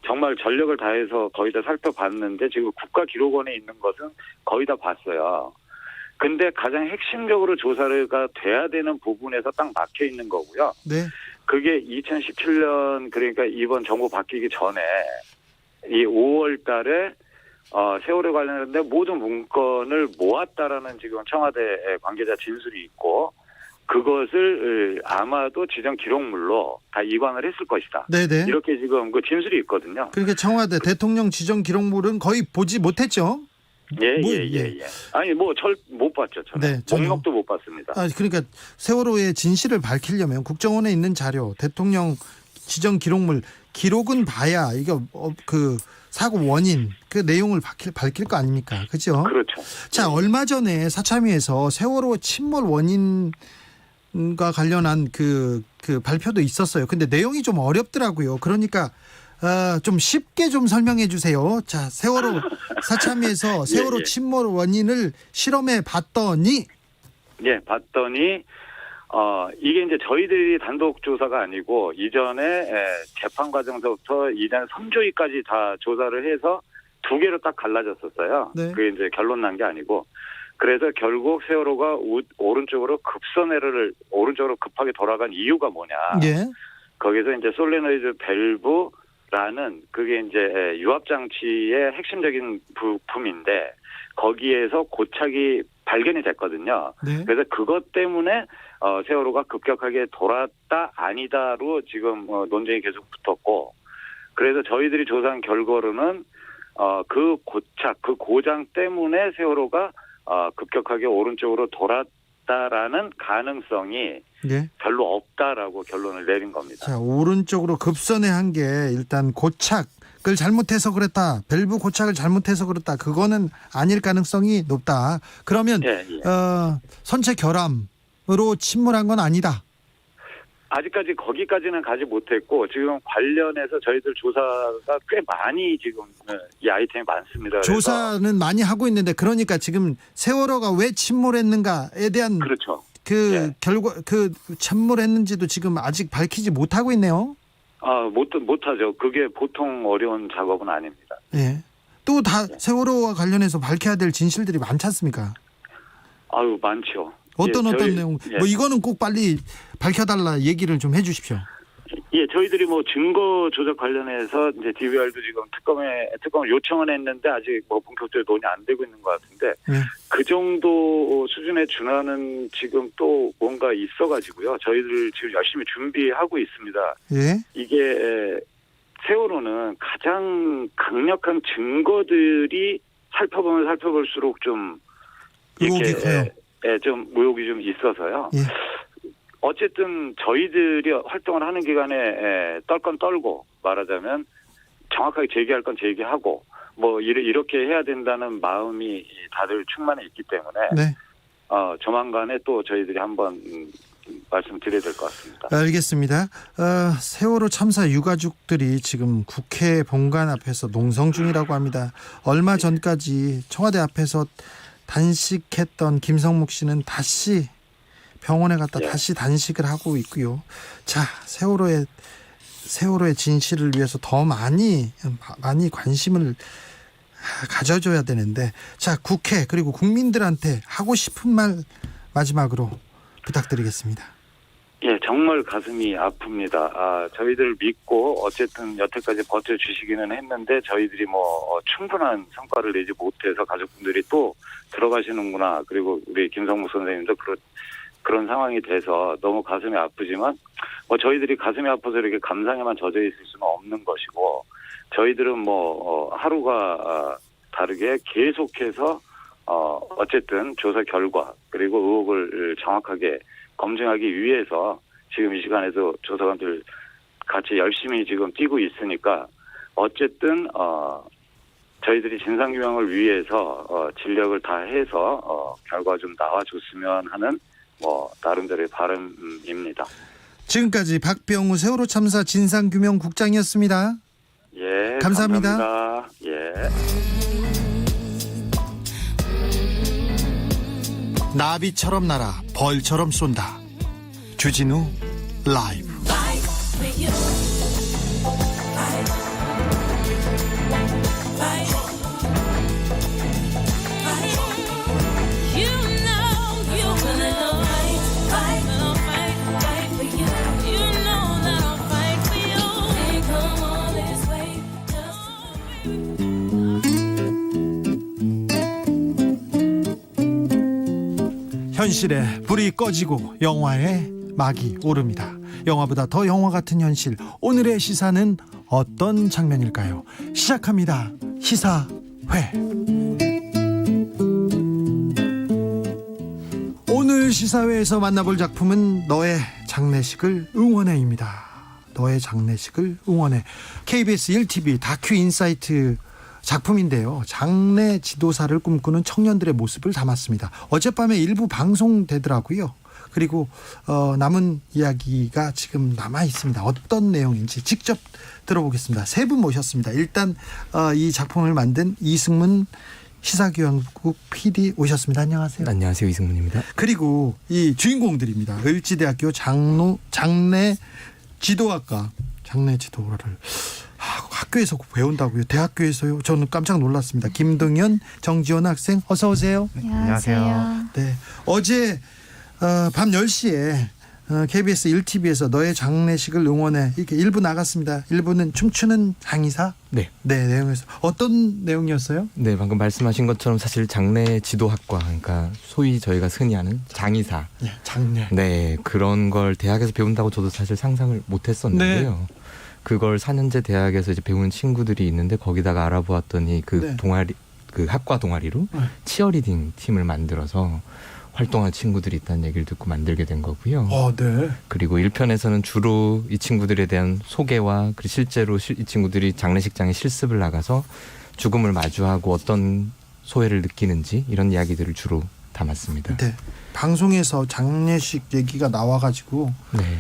정말 전력을 다해서 거의 다 살펴봤는데 지금 국가기록원에 있는 것은 거의 다 봤어요. 근데 가장 핵심적으로 조사가 돼야 되는 부분에서 딱 막혀 있는 거고요. 네. 그게 2017년 그러니까 이번 정부 바뀌기 전에 이 5월 달에 세월에 관련된 모든 문건을 모았다라는 지금 청와대 관계자 진술이 있고 그것을 아마도 지정 기록물로 다 이관을 했을 것이다. 네네. 이렇게 지금 그 진술이 있거든요. 그러니까 청와대 대통령 지정 기록물은 거의 보지 못했죠. 예. 예. 아니 못 봤죠. 저는. 네, 저는- 목록도 못 봤습니다. 그러니까 세월호의 진실을 밝히려면 국정원에 있는 자료, 대통령 지정 기록물 기록은 봐야 이거 그 사고 원인 그 내용을 밝힐 거 아닙니까? 그렇죠? 그렇죠. 자, 얼마 전에 사참위에서 세월호 침몰 원인과 관련한 그 발표도 있었어요. 근데 내용이 좀 어렵더라고요. 그러니까 좀 쉽게 좀 설명해 주세요. 자, 세월호 사참위에서 세월호 예. 침몰 원인을 실험해 봤더니 예, 봤더니 이게 이제 저희들이 단독 조사가 아니고 이전에 재판 과정서부터 이전에 선조위까지 다 조사를 해서 두 개로 딱 갈라졌었어요. 네. 그게 이제 결론 난 게 아니고 그래서 결국 세월호가 오른쪽으로 오른쪽으로 급하게 돌아간 이유가 뭐냐? 예. 거기서 이제 솔레노이드 밸브라는 그게 이제 유압 장치의 핵심적인 부품인데 거기에서 고착이 발견이 됐거든요. 네. 그래서 그것 때문에 세월호가 급격하게 돌았다 아니다로 지금 논쟁이 계속 붙었고 그래서 저희들이 조사한 결과로는 그 고착 그 고장 때문에 세월호가 급격하게 오른쪽으로 돌았다라는 가능성이 예. 별로 없다라고 결론을 내린 겁니다. 자, 오른쪽으로 급선회 한 게 일단 고착을 잘못해서 그랬다. 밸브 고착을 잘못해서 그랬다. 그거는 아닐 가능성이 높다. 그러면 예. 선체 결함으로 침몰한 건 아니다. 아직까지 거기까지는 가지 못했고 지금 관련해서 저희들 조사가 꽤 많이 지금 이 아이템이 많습니다. 그래서 조사는 많이 하고 있는데 그러니까 지금 세월호가 왜 침몰했는가에 대한 그렇죠. 그 예. 결과 그 침몰했는지도 지금 아직 밝히지 못하고 있네요. 못하죠. 그게 보통 어려운 작업은 아닙니다. 예. 또 다 세월호와 관련해서 밝혀야 될 진실들이 많지 않습니까? 아유, 많죠. 어떤 저희- 내용? 예. 뭐 이거는 꼭 빨리 밝혀달라 얘기를 좀 해주십시오. 예, 저희들이 뭐 증거 조작 관련해서 이제 DVR도 지금 특검을 요청은 했는데 아직 뭐 본격적으로 논의 안 되고 있는 것 같은데 예. 그 정도 수준에 준하는 지금 또 뭔가 있어가지고요. 저희들 지금 열심히 준비하고 있습니다. 예. 이게 세월호는 가장 강력한 증거들이 살펴보면 살펴볼수록 좀 의혹이 커요. 좀 의혹이 좀 있어서요. 예. 어쨌든 저희들이 활동을 하는 기간에 떨 건 떨고 말하자면 정확하게 제기할 건 제기하고 뭐 이렇게 해야 된다는 마음이 다들 충만해 있기 때문에 네. 조만간에 또 저희들이 한번 말씀드려야 될 것 같습니다. 알겠습니다. 세월호 참사 유가족들이 지금 국회 본관 앞에서 농성 중이라고 합니다. 얼마 전까지 청와대 앞에서 단식했던 김성묵 씨는 다시 병원에 갔다 예. 다시 단식을 하고 있고요. 자, 세월호의 진실을 위해서 더 많이 관심을 가져줘야 되는데, 자, 국회 그리고 국민들한테 하고 싶은 말 마지막으로 부탁드리겠습니다. 예, 정말 가슴이 아픕니다. 저희들 믿고 어쨌든 여태까지 버텨주시기는 했는데 저희들이 충분한 성과를 내지 못해서 가족분들이 또 들어가시는구나. 그리고 우리 김성묵 선생님도 그런 상황이 돼서 너무 가슴이 아프지만 저희들이 가슴이 아파서 이렇게 감상에만 젖어 있을 수는 없는 것이고, 저희들은 하루가 다르게 계속해서 어쨌든 조사 결과 그리고 의혹을 정확하게 검증하기 위해서 지금 이 시간에도 조사관들 같이 열심히 지금 뛰고 있으니까, 어쨌든 저희들이 진상규명을 위해서 진력을 다해서 결과 좀 나와줬으면 하는 나름대로의 바람입니다. 지금까지 박병우 세월호 참사 진상규명국장이었습니다. 예, 감사합니다. 감사합니다. 예. 나비처럼 날아 벌처럼 쏜다. 주진우 라이브. 현실에 불이 꺼지고 영화에 막이 오릅니다. 영화보다 더 영화 같은 현실. 오늘의 시사는 어떤 장면일까요? 시작합니다. 시사회. 오늘 시사회에서 만나볼 작품은 너의 장례식을 응원해입니다. 너의 장례식을 응원해. KBS 1TV 다큐 인사이트 작품인데요. 장례 지도사를 꿈꾸는 청년들의 모습을 담았습니다. 어젯밤에 일부 방송되더라고요. 그리고 남은 이야기가 지금 남아 있습니다. 어떤 내용인지 직접 들어보겠습니다. 세 분 모셨습니다. 일단 이 작품을 만든 이승문 시사교양국 PD 오셨습니다. 안녕하세요. 안녕하세요. 이승문입니다. 그리고 이 주인공들입니다. 을지대학교 장례 지도학과 장례 지도를 학교에서 배운다고요? 대학교에서요? 저는 깜짝 놀랐습니다. 김동현, 정지원 학생 어서 오세요. 안녕하세요. 네, 어제 밤 10시에 KBS 1TV에서 너의 장례식을 응원해 이렇게 1부 나갔습니다. 1부는 춤추는 장의사. 네. 네, 내용에서 어떤 내용이었어요? 네, 방금 말씀하신 것처럼 사실 장례 지도학과, 그러니까 소위 저희가 흔히 하는 장의사. 네, 장례. 네, 그런 걸 대학에서 배운다고 저도 사실 상상을 못했었는데요. 네. 그걸 4년제 대학에서 이제 배우는 친구들이 있는데 거기다가 알아보았더니 그 네. 동아리, 그 학과 동아리로 네. 치어리딩 팀을 만들어서 활동한 친구들이 있다는 얘기를 듣고 만들게 된 거고요. 네. 그리고 1편에서는 주로 이 친구들에 대한 소개와 그리고 실제로 이 친구들이 장례식장에 실습을 나가서 죽음을 마주하고 어떤 소외를 느끼는지 이런 이야기들을 주로 담았습니다. 네. 방송에서 장례식 얘기가 나와가지고 네.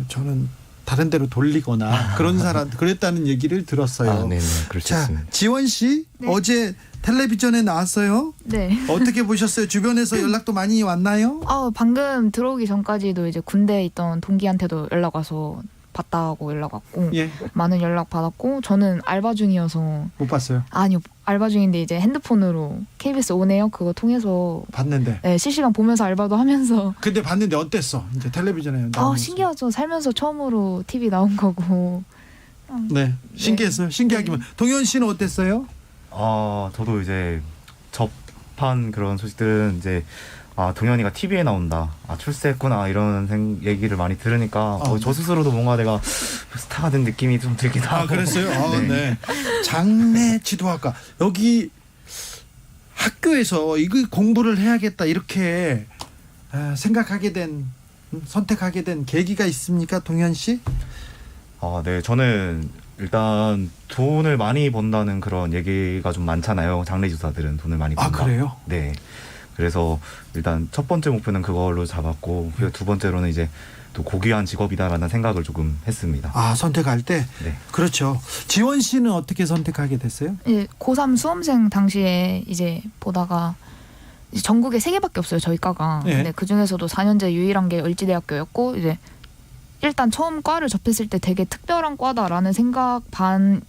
저는 다른 데로 돌리거나 그런 사람 그랬다는 얘기를 들었어요. 네네, 그럴 수 자, 있습니다. 지원 씨 네. 어제 텔레비전에 나왔어요. 네. 어떻게 보셨어요? 주변에서 연락도 많이 왔나요? 방금 들어오기 전까지도 이제 군대에 있던 동기한테도 연락 와서 봤다고 연락 왔고 예, 많은 연락 받았고 저는 알바 중이어서 못 봤어요. 아니요 알바 중인데 이제 핸드폰으로 KBS 온에어 그거 통해서 봤는데. 네, 실시간 보면서 알바도 하면서 근데 봤는데 어땠어? 이제 텔레비전에 나오면서. 신기하죠. 살면서 처음으로 TV 나온 거고 네, 신기했어요. 신기하기만. 동현 씨는 어땠어요? 저도 이제 접한 그런 소식들은 이제 동현이가 TV에 나온다, 출세했구나 이런 얘기를 많이 들으니까 저 스스로도 뭔가 내가 스타가 된 느낌이 좀 들기도 하고. 그랬어요? 네. 네. 장례 지도학과 여기 학교에서 이거 공부를 해야겠다 이렇게 생각하게 된 선택하게 된 계기가 있습니까, 동현 씨? 네, 저는 일단 돈을 많이 번다는 그런 얘기가 좀 많잖아요. 장례주사들은 돈을 많이 번다. 아, 그래요? 네. 그래서 일단 첫 번째 목표는 그걸로 잡았고, 그리고 두 번째로는 이제 또 고귀한 직업이다라는 생각을 조금 했습니다. 아, 선택할 때? 네. 그렇죠. 지원 씨는 어떻게 선택하게 됐어요? 이제 고3 수험생 당시에 이제 보다가 이제 전국에 3개밖에 없어요, 저희 과가. 네. 근데 그 중에서도 4년제 유일한 게 을지대학교였고, 이제 일단 처음 과를 접했을 때 되게 특별한 과다라는 생각 반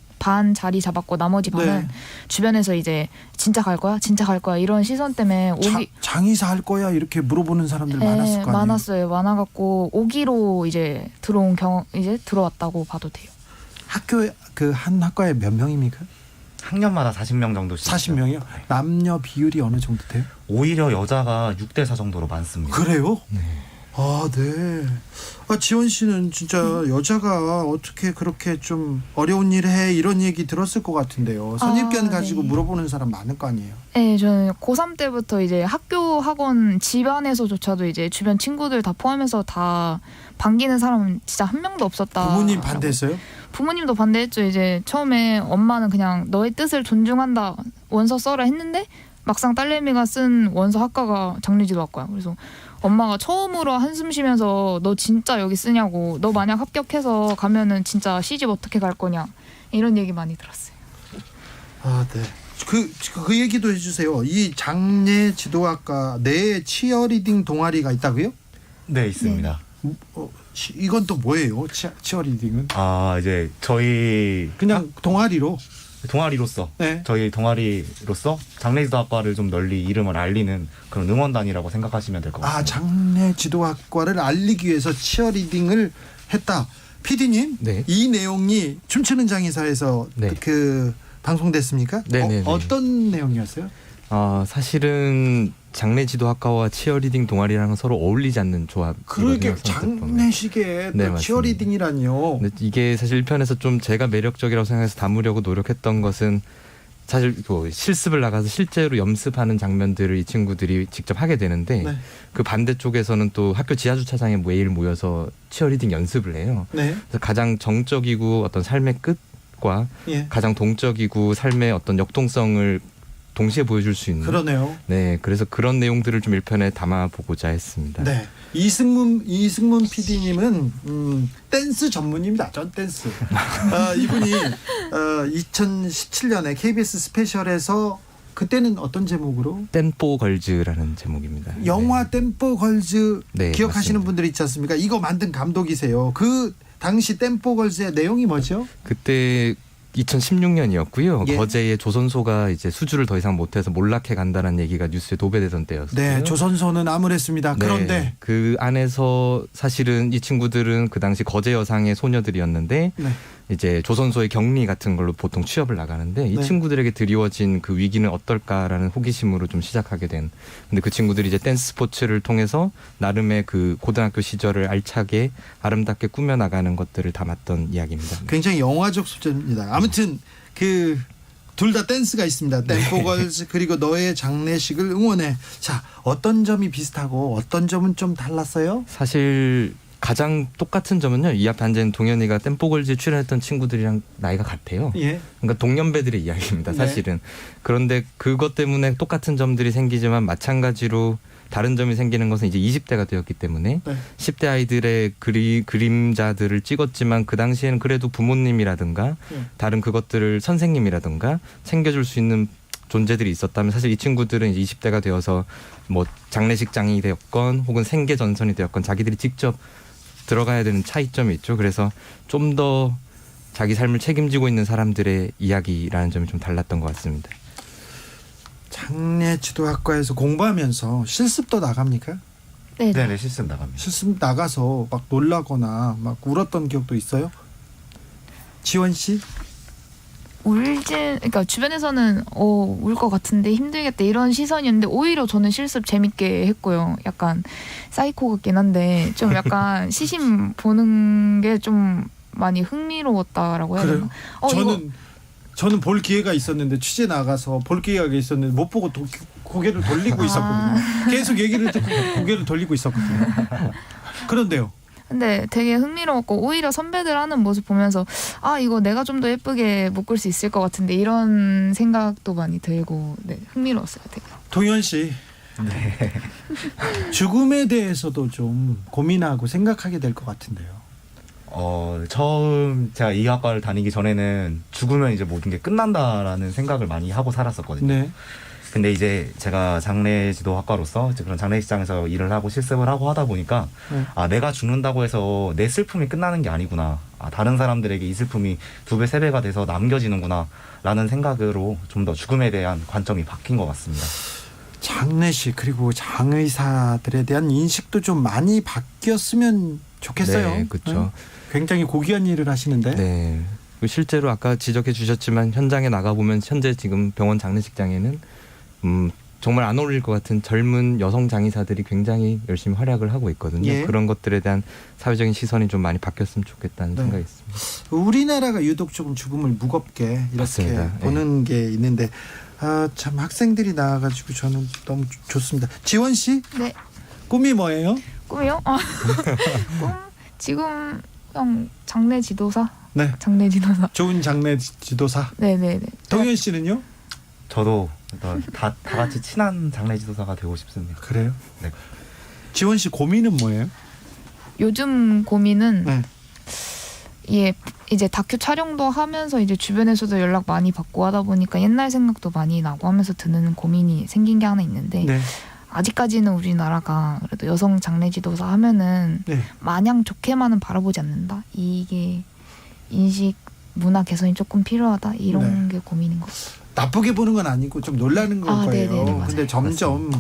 자리 잡았고, 나머지 반은 네. 주변에서 이제 진짜 갈 거야? 진짜 갈 거야? 이런 시선 때문에 장의사 할 거야? 이렇게 물어보는 사람들 많았을 거 아니에요? 많았어요. 많아갖고 오기로 이제 이제 들어왔다고 봐도 돼요. 학교에 그 한 학과에 몇 명입니까? 학년마다 40명 정도씩. 40명이요? 남녀 비율이 어느 정도 돼요? 오히려 여자가 6대4 정도로 많습니다. 그래요? 아, 네. 아, 지원 씨는 진짜 여자가 어떻게 그렇게 좀 어려운 일 해 이런 얘기 들었을 것 같은데요. 선입견 가지고 네. 물어보는 사람 많을 거 아니에요. 네, 저는 고3 때부터 이제 학교, 학원, 집안에서조차도 이제 주변 친구들 다 포함해서 다 반기는 사람은 진짜 한 명도 없었다. 부모님 반대했어요? 부모님도 반대했죠. 이제 처음에 엄마는 그냥 너의 뜻을 존중한다, 원서 써라 했는데 막상 딸내미가 쓴 원서 학과가 장례지도학과야. 그래서 엄마가 처음으로 한숨 쉬면서 너 진짜 여기 쓰냐고, 너 만약 합격해서 가면은 진짜 시집 어떻게 갈 거냐, 이런 얘기 많이 들었어요. 아, 네. 그 얘기도 해주세요. 이 장례지도학과 내에 치어리딩 동아리가 있다고요? 네, 있습니다. 이건 또 뭐예요? 치어리딩은? 아, 이제 저희 그냥 동아리로서 네. 저희 동아리로서 장례지도학과를 좀 널리 이름을 알리는 그런 응원단이라고 생각하시면 될 것 같습니다. 아, 장례지도학과를 알리기 위해서 치어리딩을 했다. PD님, 네. 이 내용이 춤추는 장의사에서 네. 그 방송됐습니까? 네네네. 어떤 내용이었어요? 사실은 장례지도학과와 치어리딩 동아리랑은 서로 어울리지 않는 조합. 그러게 장례식에 네, 또 치어리딩이라뇨. 근데 이게 사실 1편에서 좀 제가 매력적이라고 생각해서 담으려고 노력했던 것은 사실 뭐 실습을 나가서 실제로 염습하는 장면들을 이 친구들이 직접 하게 되는데 네. 그 반대쪽에서는 또 학교 지하주차장에 매일 모여서 치어리딩 연습을 해요. 네. 그래서 가장 정적이고 어떤 삶의 끝과 예. 가장 동적이고 삶의 어떤 역동성을 동시에 보여줄 수 있는. 그러네요. 네, 그래서 그런 내용들을 좀 1편에 담아보고자 했습니다. 네. 이승문 PD님은 댄스 전문입니다. 전 댄스. 이분이 2017년에 KBS 스페셜에서 그때는 어떤 제목으로? 댄뽀 걸즈라는 제목입니다. 영화 댄뽀 걸즈 네, 기억하시는 맞습니다. 분들이 있지 않습니까? 이거 만든 감독이세요. 그 당시 댄뽀 걸즈의 내용이 뭐죠? 그때 2016년이었고요. 예. 거제의 조선소가 이제 수주를 더 이상 못해서 몰락해 간다는 얘기가 뉴스에 도배되던 때였어요. 네, 조선소는 암울했습니다. 네, 그런데 그 안에서 사실은 이 친구들은 그 당시 거제 여상의 소녀들이었는데 네. 이제 조선소의 격리 같은 걸로 보통 취업을 나가는데 이 네. 친구들에게 드리워진 그 위기는 어떨까라는 호기심으로 좀 시작하게 된. 근데 그 친구들이 이제 댄스 스포츠를 통해서 나름의 그 고등학교 시절을 알차게 아름답게 꾸며 나가는 것들을 담았던 이야기입니다. 굉장히 영화적 소재입니다. 아무튼 그 둘 다 댄스가 있습니다. 댄뽀 걸즈 그리고 너의 장례식을 응원해. 자, 어떤 점이 비슷하고 어떤 점은 좀 달랐어요? 사실 가장 똑같은 점은요. 이 앞에 앉아있는 동현이가 댄뽀걸즈에 출연했던 친구들이랑 나이가 같아요. 예. 그러니까 동년배들의 이야기입니다. 네. 사실은. 그런데 그것 때문에 똑같은 점들이 생기지만 마찬가지로 다른 점이 생기는 것은 이제 20대가 되었기 때문에 네. 10대 아이들의 그림자들을 찍었지만 그 당시에는 그래도 부모님이라든가 네. 다른 그것들을 선생님이라든가 챙겨줄 수 있는 존재들이 있었다면 사실 이 친구들은 이제 20대가 되어서 뭐 장례식장이 되었건 혹은 생계 전선이 되었건 자기들이 직접 들어가야 되는 차이점이 있죠. 그래서 좀 더 자기 삶을 책임지고 있는 사람들의 이야기라는 점이 좀 달랐던 것 같습니다. 장례지도학과에서 공부하면서 실습도 나갑니까? 네, 네, 실습 나갑니다. 실습 나가서 막 놀라거나 막 울었던 기억도 있어요? 지원 씨? 그러니까 주변에서는 울 것 같은데 힘들겠다 이런 시선이었는데 오히려 저는 실습 재밌게 했고요. 약간 사이코 같긴 한데 좀 약간 시심 보는 게 좀 많이 흥미로웠다라고 해야 되나? 그래요? 저는 볼 기회가 있었는데 취재 나가서 볼 기회가 있었는데 못 보고 고개를 돌리고 있었거든요. 계속 얘기를 듣고 고개를 돌리고 있었거든요. 그런데요. 근데 되게 흥미로웠고 오히려 선배들 하는 모습 보면서 아 이거 내가 좀 더 예쁘게 묶을 수 있을 것 같은데 이런 생각도 많이 들고 네, 흥미로웠어요. 되게. 동현 씨. 네. 죽음에 대해서도 좀 고민하고 생각하게 될 것 같은데요. 처음 제가 이 학과를 다니기 전에는 죽으면 이제 모든 게 끝난다라는 생각을 많이 하고 살았었거든요. 네. 근데 이제 제가 장례지도학과로서 이제 그런 장례식장에서 일을 하고 실습을 하고 하다 보니까 아 내가 죽는다고 해서 내 슬픔이 끝나는 게 아니구나. 아, 다른 사람들에게 이 슬픔이 2배, 3배가 돼서 남겨지는구나 라는 생각으로 좀 더 죽음에 대한 관점이 바뀐 것 같습니다. 장례식 그리고 장의사들에 대한 인식도 좀 많이 바뀌었으면 좋겠어요. 네, 그렇죠. 굉장히 고귀한 일을 하시는데. 네. 실제로 아까 지적해 주셨지만 현장에 나가보면 현재 지금 병원 장례식장에는 정말 안 어울릴 것 같은 젊은 여성 장의사들이 굉장히 열심히 활약을 하고 있거든요. 예. 그런 것들에 대한 사회적인 시선이 좀 많이 바뀌었으면 좋겠다는 네. 생각이 있습니다. 우리나라가 유독 조금 죽음을 무겁게 이렇게 맞습니다. 보는 게 있는데 참 학생들이 나와가지고 저는 너무 좋습니다. 지원 씨? 네. 꿈이 뭐예요? 꿈이요? 꿈 지금 그냥 장례 지도사. 네. 장례 지도사. 좋은 장례 지도사. 네네네. 동현 씨는요? 저도 다 같이 친한 장례지도사가 되고 싶습니다. 그래요? 네. 지원 씨 고민은 뭐예요? 요즘 고민은 네. 예, 이제 다큐 촬영도 하면서 이제 주변에서도 연락 많이 받고 하다 보니까 옛날 생각도 많이 나고 하면서 드는 고민이 생긴 게 하나 있는데 네. 아직까지는 우리나라가 그래도 여성 장례 지도사 하면은 네. 마냥 좋게만은 바라보지 않는다. 이게 인식 문화 개선이 조금 필요하다. 이런 게 고민인 것 같아요. 나쁘게 보는 건 아니고 좀 놀라는 걸 거예요. 네네, 맞아요. 근데 점점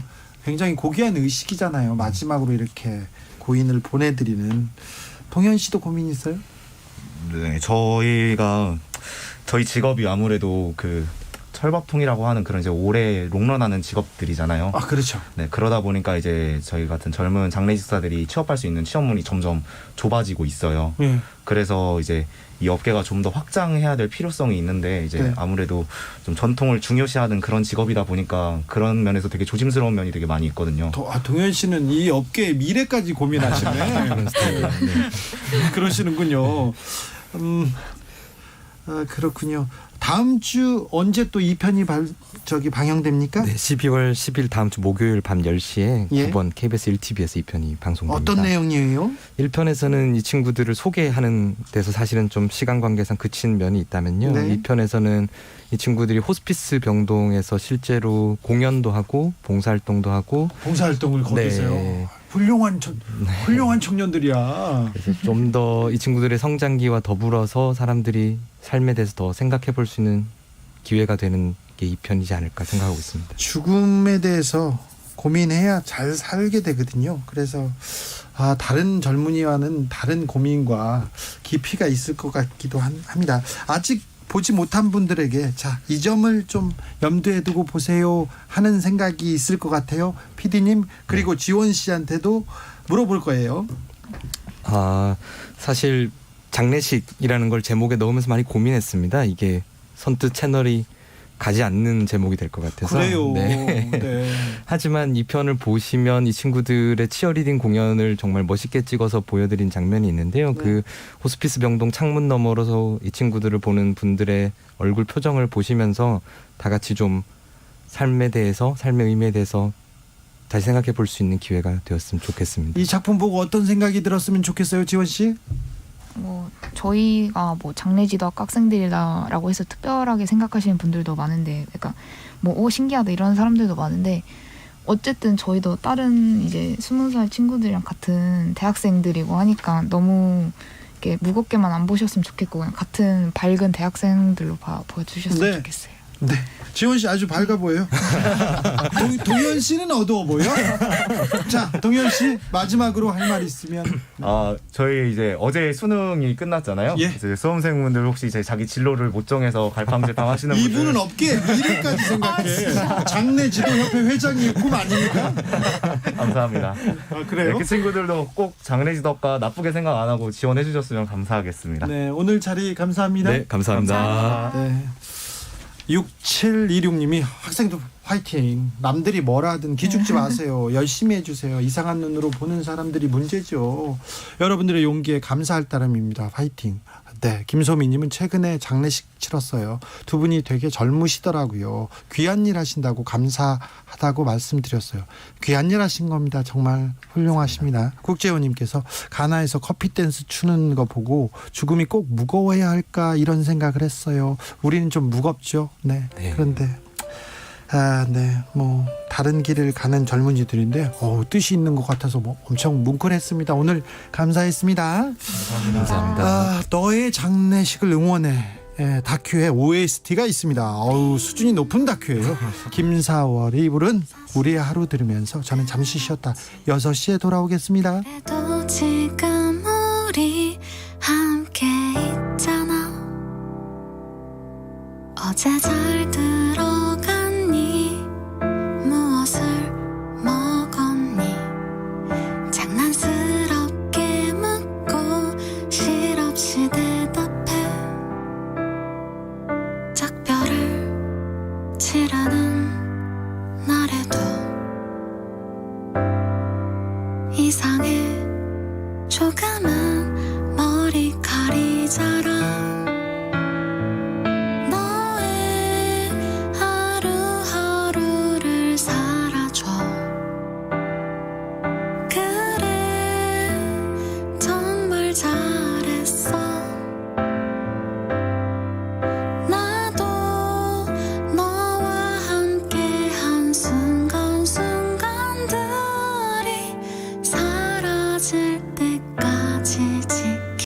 굉장히 고귀한 의식이잖아요. 마지막으로 이렇게 고인을 보내드리는. 동현 씨도 고민 있어요? 네, 저희 직업이 아무래도 그 철밥통이라고 하는 그런 이제 오래 롱런하는 직업들이잖아요. 아, 그렇죠. 네, 그러다 보니까 이제 저희 같은 젊은 장례식사들이 취업할 수 있는 취업문이 점점 좁아지고 있어요. 네. 그래서 이제 이 업계가 좀 더 확장해야 될 필요성이 있는데 이제 네. 아무래도 좀 전통을 중요시하는 그런 직업이다 보니까 그런 면에서 되게 조심스러운 면이 되게 많이 있거든요. 동현 씨는 이 업계의 미래까지 고민하시네. 그러시는군요. 그렇군요. 다음 주 언제 또 2편이 방영됩니까? 네, 12월 10일 다음 주 목요일 밤 10시에 예? 9번 KBS 1TV에서 2편이 방송됩니다. 어떤 내용이에요? 1편에서는 이 친구들을 소개하는 데서 사실은 좀 시간 관계상 그친 면이 있다면요. 네. 2편에서는 이 친구들이 호스피스 병동에서 실제로 공연도 하고 봉사활동도 하고 봉사활동을 거기서요. 네. 훌륭한 청년들이야. 그래서 좀 더 이 친구들의 성장기와 더불어서 사람들이 삶에 대해서 더 생각해 볼 수 있는 기회가 되는 게 2편이지 않을까 생각하고 있습니다. 죽음에 대해서 고민해야 잘 살게 되거든요. 그래서 다른 젊은이와는 다른 고민과 깊이가 있을 것 같기도 합니다. 아직 보지 못한 분들에게 이 점을 좀 염두에 두고 보세요 하는 생각이 있을 것 같아요. PD님 그리고 지원 씨한테도 물어볼 거예요. 사실 장례식이라는 걸 제목에 넣으면서 많이 고민했습니다. 이게 선뜻 채널이 가지 않는 제목이 될 것 같아서. 그래요. 네. 네. 하지만 이 편을 보시면 이 친구들의 치어리딩 공연을 정말 멋있게 찍어서 보여드린 장면이 있는데요. 네. 그 호스피스 병동 창문 너머로서 이 친구들을 보는 분들의 얼굴 표정을 보시면서 다 같이 좀 삶에 대해서, 삶의 의미에 대해서 다시 생각해 볼 수 있는 기회가 되었으면 좋겠습니다. 이 작품 보고 어떤 생각이 들었으면 좋겠어요, 지원 씨? 저희가 장례지도학과 학생들이다라고 해서 특별하게 생각하시는 분들도 많은데, 그러니까 신기하다 이런 사람들도 많은데, 어쨌든 저희도 다른 이제 20살 친구들이랑 같은 대학생들이고 하니까 너무 이렇게 무겁게만 안 보셨으면 좋겠고 그냥 같은 밝은 대학생들로 보여주셨으면 좋겠어요. 네, 지원 씨 아주 밝아 보여요. 동현 씨는 어두워 보여. 자, 동현 씨 마지막으로 할 말 있으면. 저희 이제 어제 수능이 끝났잖아요. 예. 이제 수험생분들 혹시 이제 자기 진로를 못 정해서 갈팡질팡 하시는 분들 이분은 업계 미래까지 생각해. 장례지도협회 회장이 꿈 아닙니까? 감사합니다. 그래요? 네, 그 친구들도 꼭 장례지도학과 나쁘게 생각 안 하고 지원해 주셨으면 감사하겠습니다. 네, 오늘 자리 감사합니다. 네, 감사합니다. 네. 6726님이 학생들 화이팅. 남들이 뭐라 하든 기죽지 마세요. 열심히 해주세요. 이상한 눈으로 보는 사람들이 문제죠. 여러분들의 용기에 감사할 따름입니다. 화이팅. 네, 김소미님은 최근에 장례식 치렀어요. 두 분이 되게 젊으시더라고요. 귀한 일 하신다고 감사하다고 말씀드렸어요. 귀한 일 하신 겁니다. 정말 훌륭하십니다. 국재호님께서 가나에서 커피 댄스 추는 거 보고 죽음이 꼭 무거워야 할까 이런 생각을 했어요. 우리는 좀 무겁죠. 네. 그런데 네, 뭐 다른 길을 가는 젊은이들인데 뜻이 있는 것 같아서 뭐 엄청 뭉클했습니다. 오늘 감사했습니다. 감사합니다. 너의 장례식을 응원해. 다큐에 OST가 있습니다. 수준이 높은 다큐예요. 김사월이 부른 우리의 하루 들으면서 저는 잠시 쉬었다 6시에 돌아오겠습니다. 그래도 지금 우리 함께 있잖아. 어제 잘